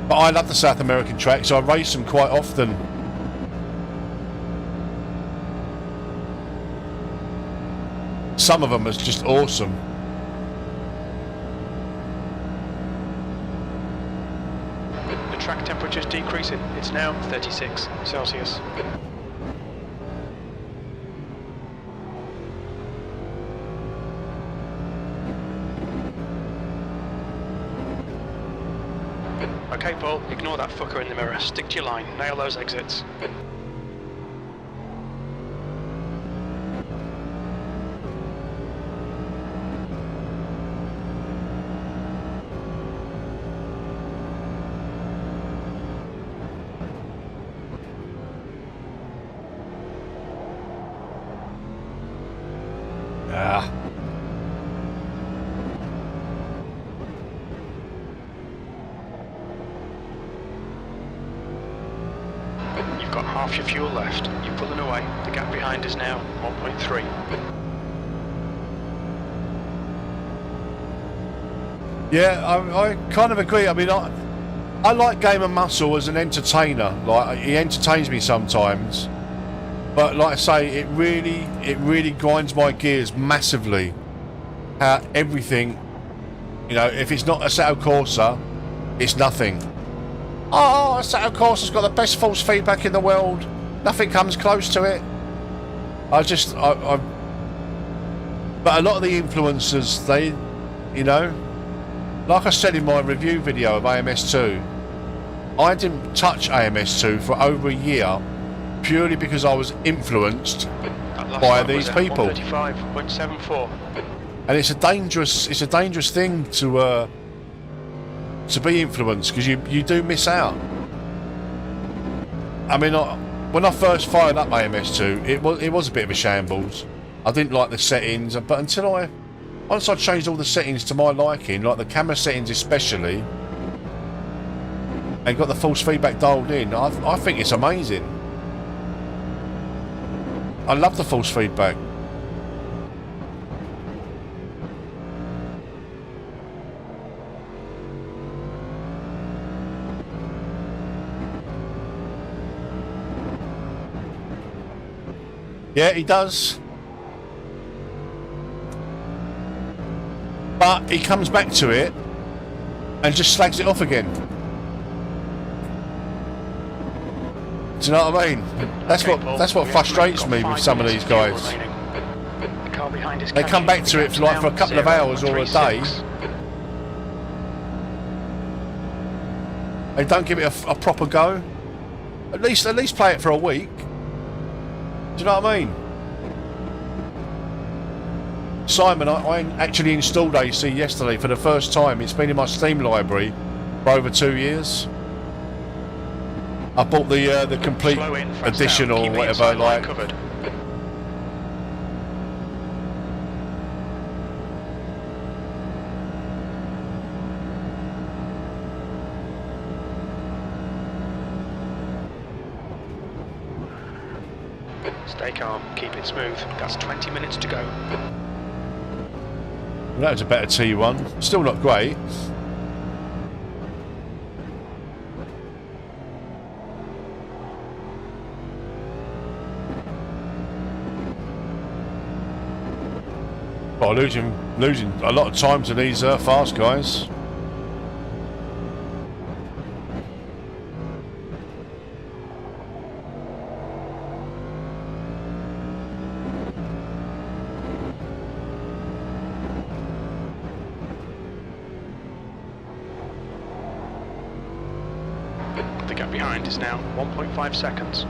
But I love the South American tracks, so I race them quite often. Some of them are just awesome. The track temperature's decreasing. It's now 36 Celsius. Okay, Paul, ignore that fucker in the mirror. Stick to your line. Nail those exits. You've got half your fuel left. You're pulling away. The gap behind is now 1.3. Yeah, I kind of agree. I mean, I like Game of Muscle as an entertainer. Like, he entertains me sometimes, but like I say, it really grinds my gears massively. How everything, you know, if it's not Assetto Corsa, it's nothing. Oh, Assetto Corsa's got the best force feedback in the world. Nothing comes close to it. But a lot of the influencers, they, you know, like I said in my review video of AMS2, I didn't touch AMS2 for over a year purely because I was influenced by these people. 135.74. And it's a dangerous thing to be influenced, because you do miss out. I mean, when I first fired up AMS2, it was a bit of a shambles. I didn't like the settings, but once I changed all the settings to my liking, like the camera settings especially, and got the force feedback dialed in, I think it's amazing. I love the force feedback. Yeah, he does. But he comes back to it and just slags it off again. Do you know what I mean? That's what frustrates me with some of these guys. They come back to it for a couple of hours or a day. They don't give it a proper go. At least play it for a week. Do you know what I mean? Simon, I actually installed AC yesterday for the first time. It's been in my Steam library for over 2 years. I bought the complete edition or whatever, like. Covered. Stay calm, keep it smooth. That's 20 minutes to go. Well, that was a better T1. Still not great. Oh, losing a lot of time to these fast guys. The gap behind is now 1.5 seconds.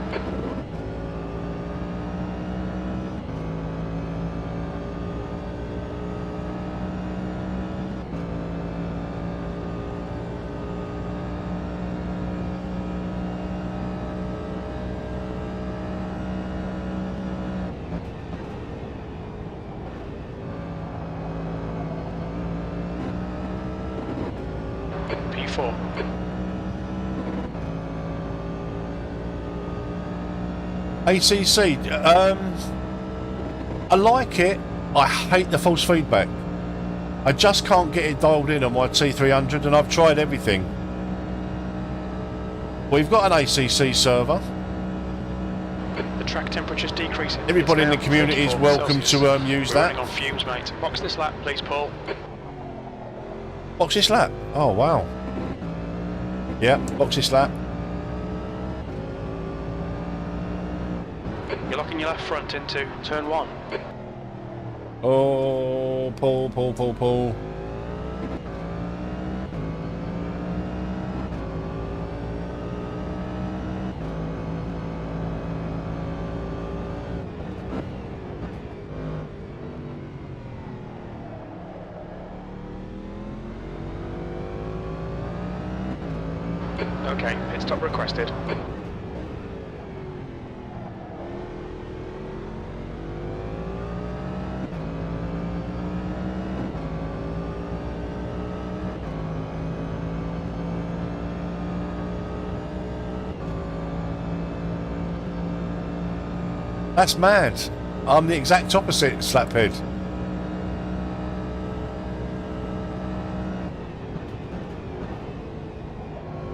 P4. ACC, I like it. I hate the false feedback. I just can't get it dialed in on my T300, and I've tried everything. We've got an ACC server. The track temperature's decreasing. Everybody in the It's now community is 34 welcome to Celsius. use We're that. running on fumes, mate. Box this lap, please, Paul. Box this lap. Oh wow. Yeah, box this lap. You're locking your left front into turn 1. Oh, pull. Okay, pit stop requested. That's mad. I'm the exact opposite, Slaphead.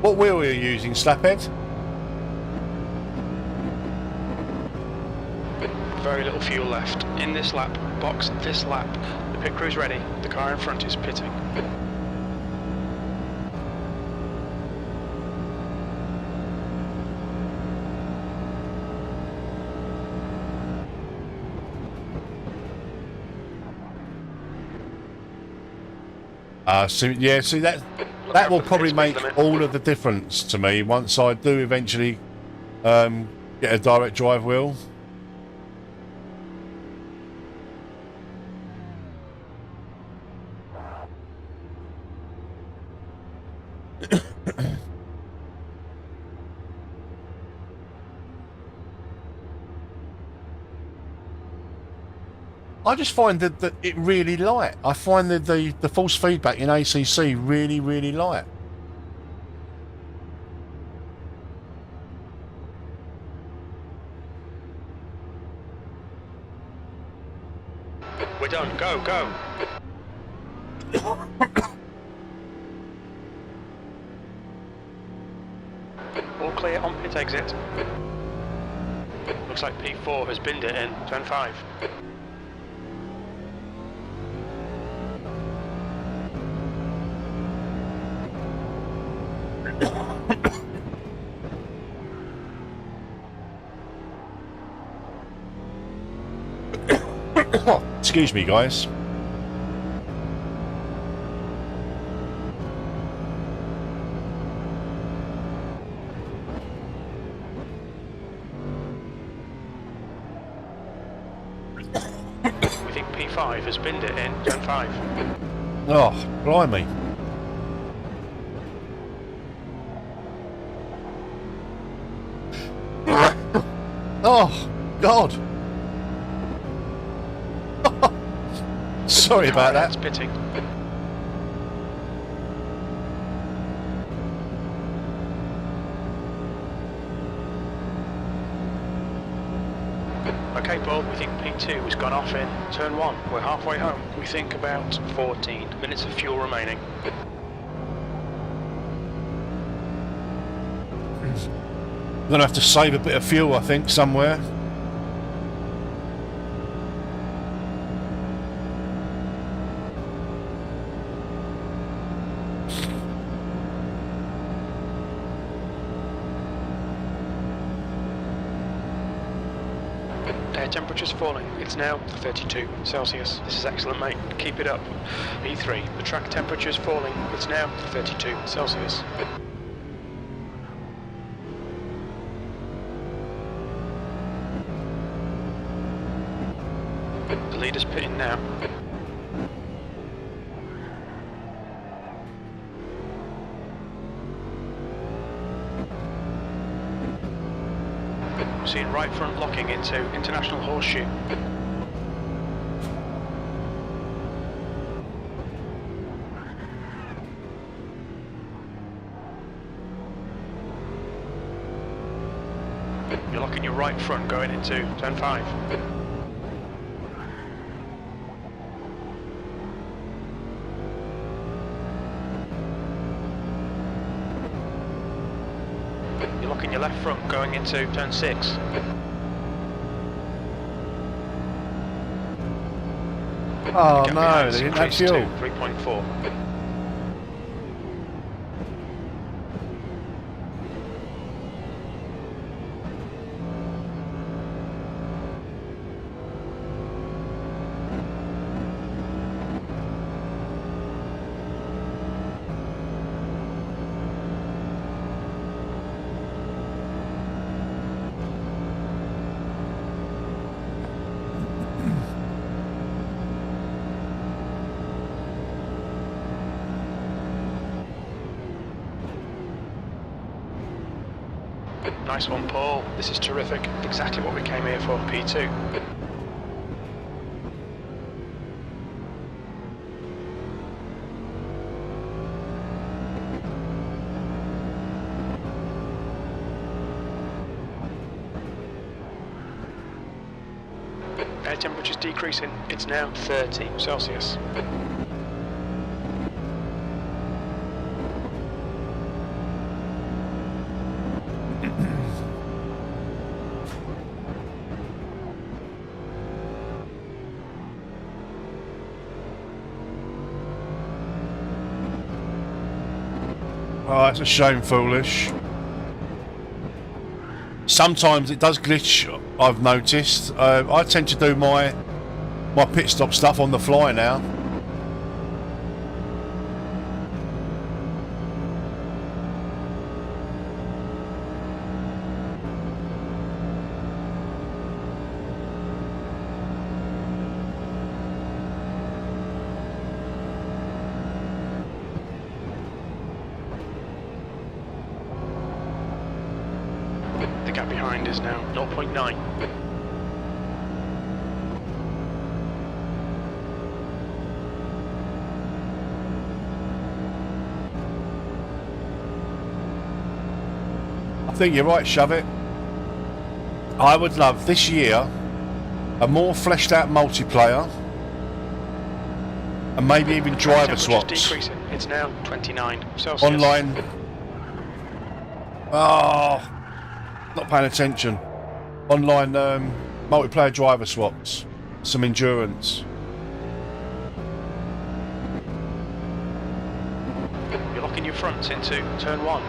What wheel are you using, Slaphead? Very little fuel left. In this lap, box this lap. The pit crew's ready. The car in front is pitting. See that will probably make all of the difference to me once I do eventually get a direct drive wheel. I just find that it really light. I find that the false feedback in ACC really, really light. We're done. Go, go. All clear on pit exit. Looks like P4 has binned it in turn 5. Excuse me, guys. think P5 has binned it in turn 5. Oh, blimey. Oh, God. Sorry about that. It's pitting. Okay, Paul, we think P2 has gone off in turn 1. We're halfway home. We think about 14 minutes of fuel remaining. I'm going to have to save a bit of fuel, I think, somewhere. Air temperature's falling. It's now 32 Celsius. This is excellent, mate. Keep it up. P3, the track temperature's falling. It's now 32 Celsius. The leader's pitting now. Seeing right front locking into International Horseshoe. You're locking your right front going into turn 5. You're locking your left front going into turn 6. Oh no, they didn't have fuel. 3.4. Nice one, Paul. This is terrific. Exactly what we came here for, P2. Air temperature's decreasing. It's now 30 Celsius. Oh, that's a shame, foolish. Sometimes it does glitch, I've noticed. I tend to do my pit stop stuff on the fly now. The gap behind is now 0.9. I think you're right, shove it. I would love this year a more fleshed out multiplayer and maybe even driver swaps. Decreasing. It's now 29 Celsius. Online. Oh, not paying attention. Online multiplayer driver swaps. Some endurance. You're locking your fronts into turn 1.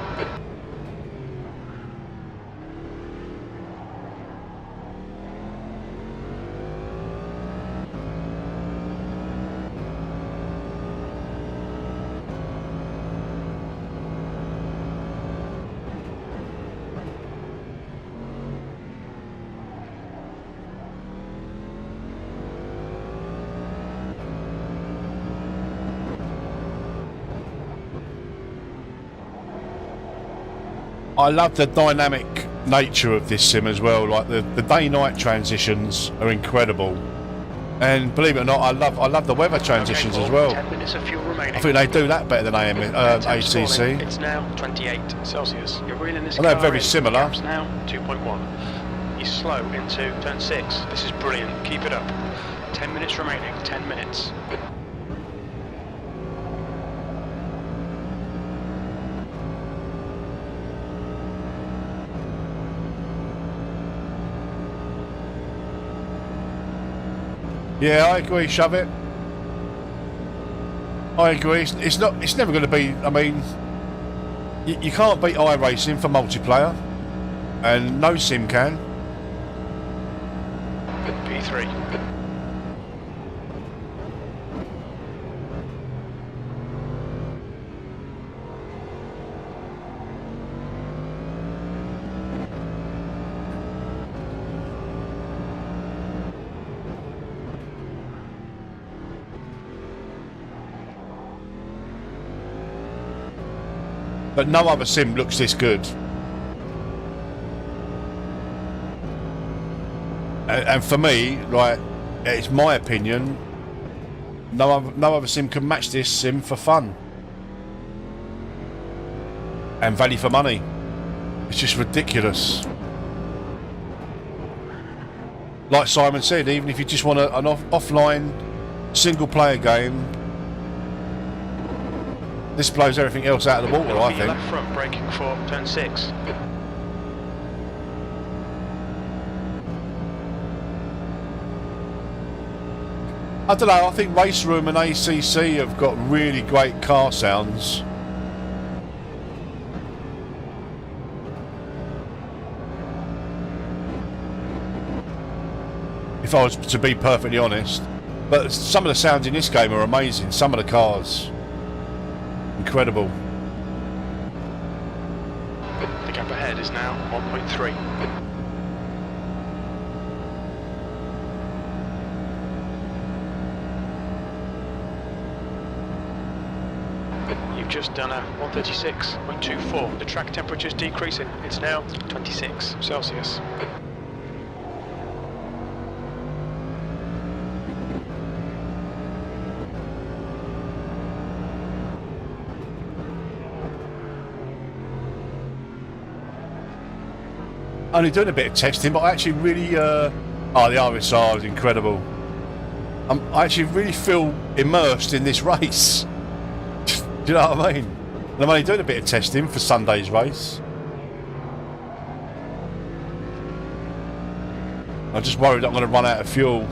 I love the dynamic nature of this sim as well. Like the day-night transitions are incredible, and believe it or not, I love the weather transitions as well. 10 minutes of fuel remaining. I think they do that better than Temps ACC. falling. It's now 28 Celsius. You're reeling this I know, car very in. similar. Temps now 2.1. You're slow into turn 6. This is brilliant. Keep it up. 10 minutes remaining. 10 minutes. Yeah, I agree. Shove it. I agree. It's not. It's never going to be. I mean, you can't beat iRacing for multiplayer, and no sim can. P3. But no other sim looks this good. And for me, like, it's my opinion, no other sim can match this sim for fun and value for money. It's just ridiculous. Like Simon said, even if you just want an offline single player game, this blows everything else out of the water, I think. Left front braking for turn 6. I don't know, I think Race Room and ACC have got really great car sounds. If I was to be perfectly honest. But some of the sounds in this game are amazing, some of the cars. Incredible. The gap ahead is now 1.3. You've just done a 136.24. The track temperature is decreasing. It's now 26 Celsius. Only doing a bit of testing, but I actually really the RSR is incredible. I actually really feel immersed in this race. Do you know what I mean? And I'm only doing a bit of testing for Sunday's race. I'm just worried I'm going to run out of fuel.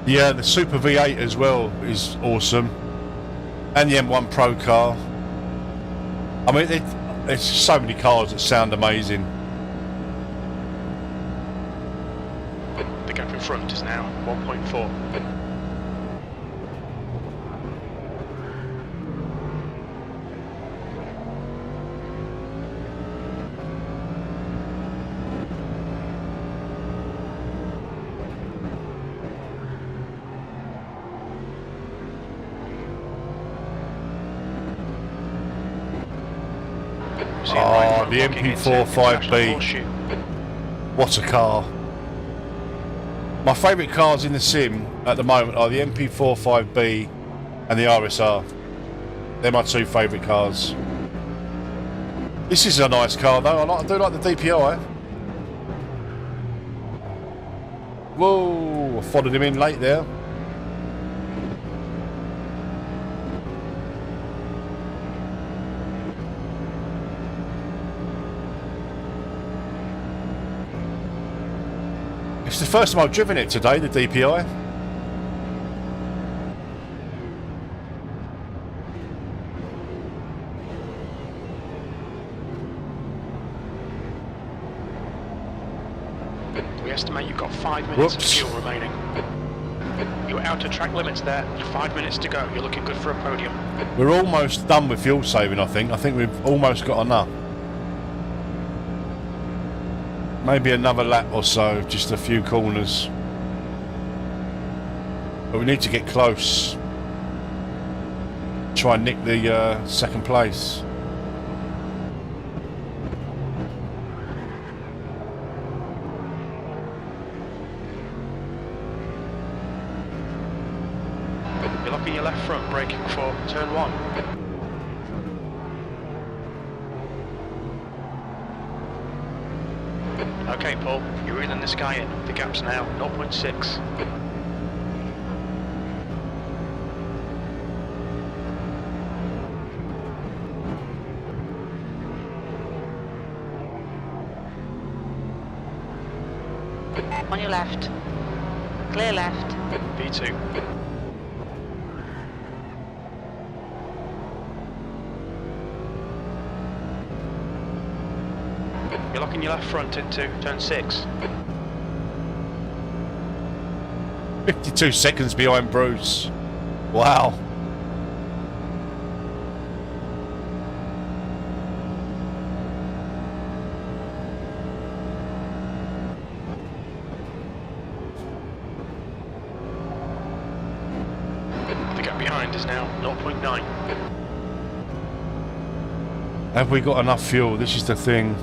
Yeah, the Super V8 as well is awesome, and the M1 Pro car. I mean, there's so many cars that sound amazing. The gap in front is now 1.4. Oh, the MP45B. What a car. My favourite cars in the sim at the moment are the MP45B and the RSR. They're my two favourite cars. This is a nice car though, I do like the DPI. Whoa, I followed him in late there. It's the first time I've driven it today, the DPI. We estimate you've got 5 minutes of fuel remaining. You're out of track limits there. 5 minutes to go. You're looking good for a podium. We're almost done with fuel saving, I think. I think we've almost got enough. Maybe another lap or so, just a few corners. But we need to get close. Try and nick the second place. You're locking your left front, braking for turn 1. Okay, Paul, you're reeling this guy in. The gap's now 0.6. On your left. Clear left. V2. You're locking your left front into turn 6. 52 seconds behind Bruce. Wow. The gap behind is now 0.9. Have we got enough fuel? This is the thing.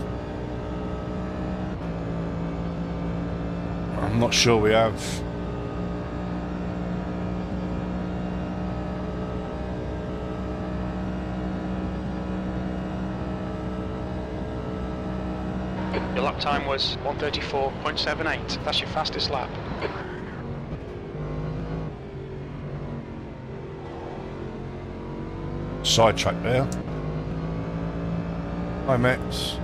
I'm not sure we have. Your lap time was 1:34.78. That's your fastest lap. Sidetrack there. Hi, Max.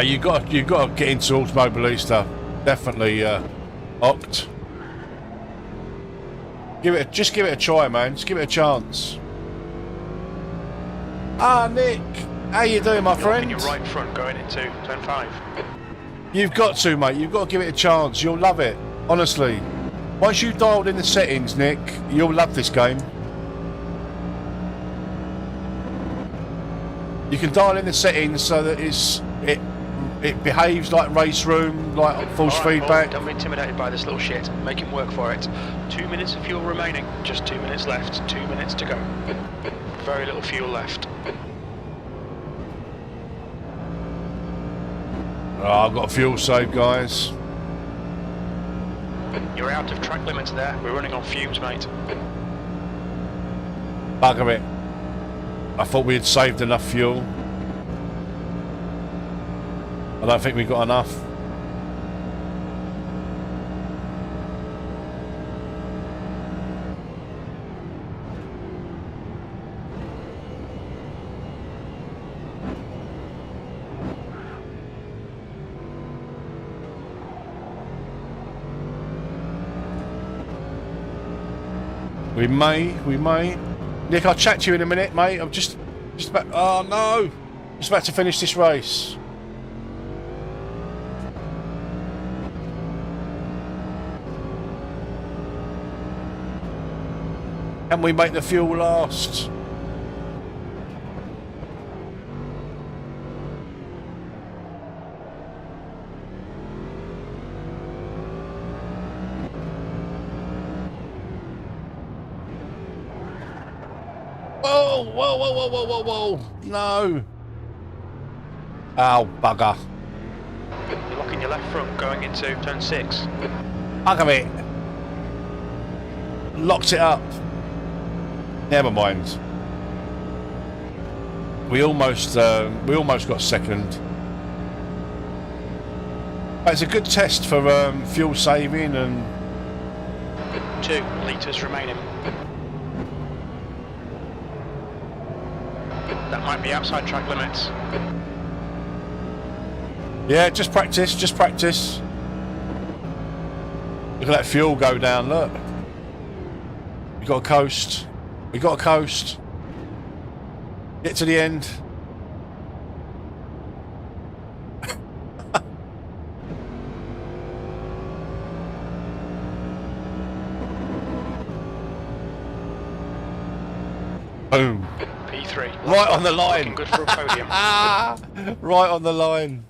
You got to get into Automobilista. Definitely, Oct. Just give it a try, man. Just give it a chance. Ah, Nick, how you doing, my friend? Your right front going into turn 5. You've got to, mate. You've got to give it a chance. You'll love it, honestly. Once you've dialed in the settings, Nick, you'll love this game. You can dial in the settings so that it behaves like race room, like false feedback. Paul, don't be intimidated by this little shit. Make him work for it. 2 minutes of fuel remaining. Just 2 minutes left. 2 minutes to go. Very little fuel left. Oh, I've got a fuel save, guys. You're out of track limits there. We're running on fumes, mate. Bugger it. I thought we had saved enough fuel. I don't think we got enough. We may. Nick, I'll chat to you in a minute, mate. I'm just about, oh no! Just about to finish this race. Can we make the fuel last? Whoa, whoa, whoa, whoa, whoa, whoa, whoa. No. Oh, bugger. You're locking your left front going into turn 6. Bugger it. Locked it up. Never mind. We almost got second. It's a good test for fuel saving and 2 litres remaining. That might be outside track limits. yeah, just practice, just practice. Look at that fuel go down, look. We got a coast. We got a coast. Get to the end. Boom. P3. Right on the line. Looking good for a podium. Right on the line.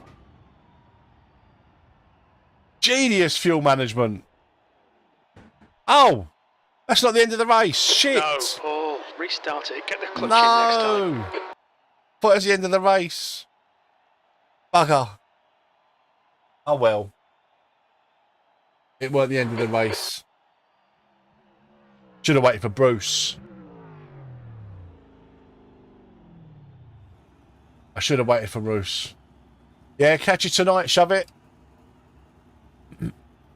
Genius fuel management. Oh, that's not the end of the race. Shit. No, Paul. Restart it. Get the clutch in next time. No. Thought it was the end of the race. Bugger. Oh well. It weren't the end of the race. Should have waited for Bruce. I should have waited for Bruce. Yeah, catch you tonight, shove it.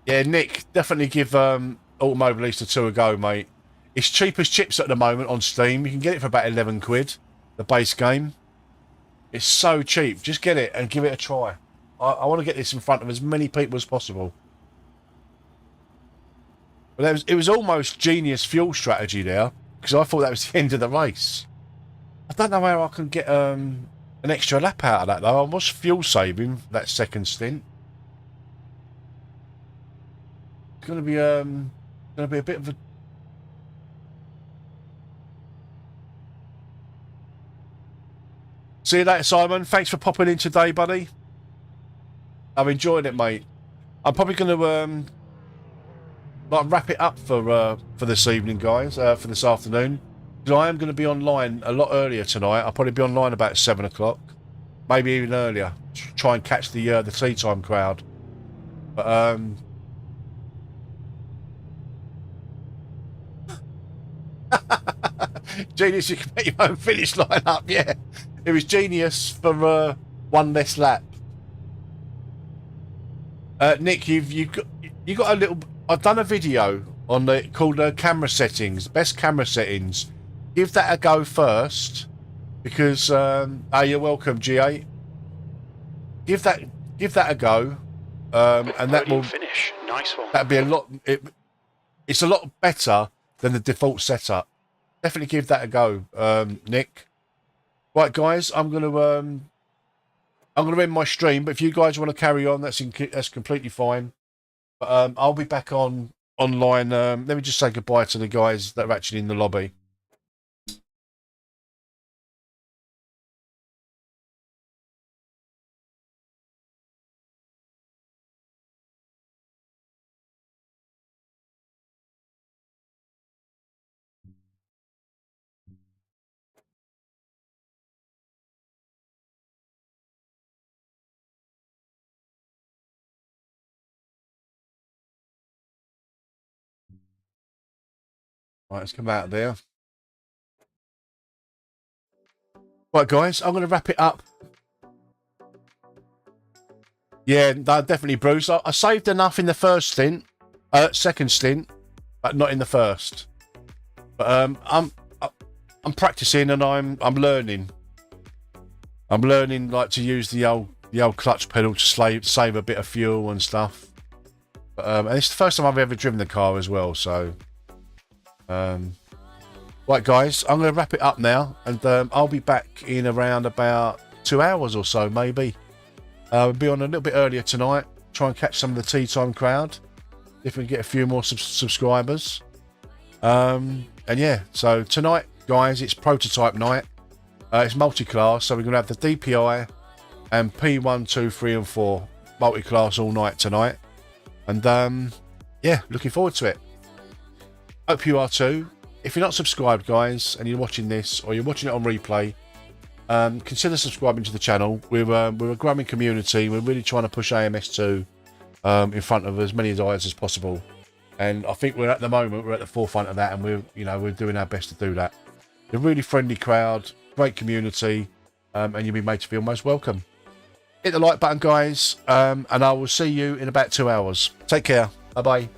Yeah, Nick, definitely give Automobilista 2 a go, mate. It's cheap as chips at the moment on Steam. You can get it for about 11 quid, the base game. It's so cheap. Just get it and give it a try. I want to get this in front of as many people as possible. But it was almost genius fuel strategy there, because I thought that was the end of the race. I don't know how I can get an extra lap out of that, though. I was fuel saving that second stint. It's going to be a bit of a... See you later, Simon. Thanks for popping in today, buddy. I've enjoyed it, mate. I'm probably going to like wrap it up for this evening, guys. For this afternoon, because I am going to be online a lot earlier tonight. I'll probably be online about 7 o'clock, maybe even earlier. Try and catch the tea time crowd. But genius, you can make your own finish line up. Yeah, it was genius for one less lap. Nick, you got a little. I've done a video on called camera settings, best camera settings. Give that a go first, because you're welcome, G8. Give that a go, and that will finish. Nice one. That'd be a lot. It's a lot better than the default setup. Definitely give that a go, Nick. Right, guys, I'm gonna end my stream. But if you guys want to carry on, that's completely fine. But I'll be back online. Let me just say goodbye to the guys that are actually in the lobby. Right, let's come out of there. Right, guys, I'm going to wrap it up. Yeah, no, definitely, Bruce. I saved enough in the second stint, but not in the first. But I'm practicing and I'm learning. I'm learning like to use the old clutch pedal to save a bit of fuel and stuff. But and it's the first time I've ever driven the car as well, so. Right, guys, I'm going to wrap it up now, and I'll be back in around about 2 hours or so, maybe. We'll be on a little bit earlier tonight, try and catch some of the tea time crowd, if we can get a few more subscribers. And yeah, so tonight, guys, it's prototype night. It's multi-class, so we're going to have the DPI and P1, 2, 3 and 4 multi-class all night tonight. And yeah, looking forward to it. Hope you are too. If you're not subscribed, guys, and you're watching this or you're watching it on replay, consider subscribing to the channel. We're a growing community. We're really trying to push AMS2 in front of as many eyes as possible, and I think we're at the forefront of that, and we're doing our best to do that. A really friendly crowd, great community, and you'll be made to feel most welcome. hit the like button, guys, and I will see you in about 2 hours. Take care. Bye-bye.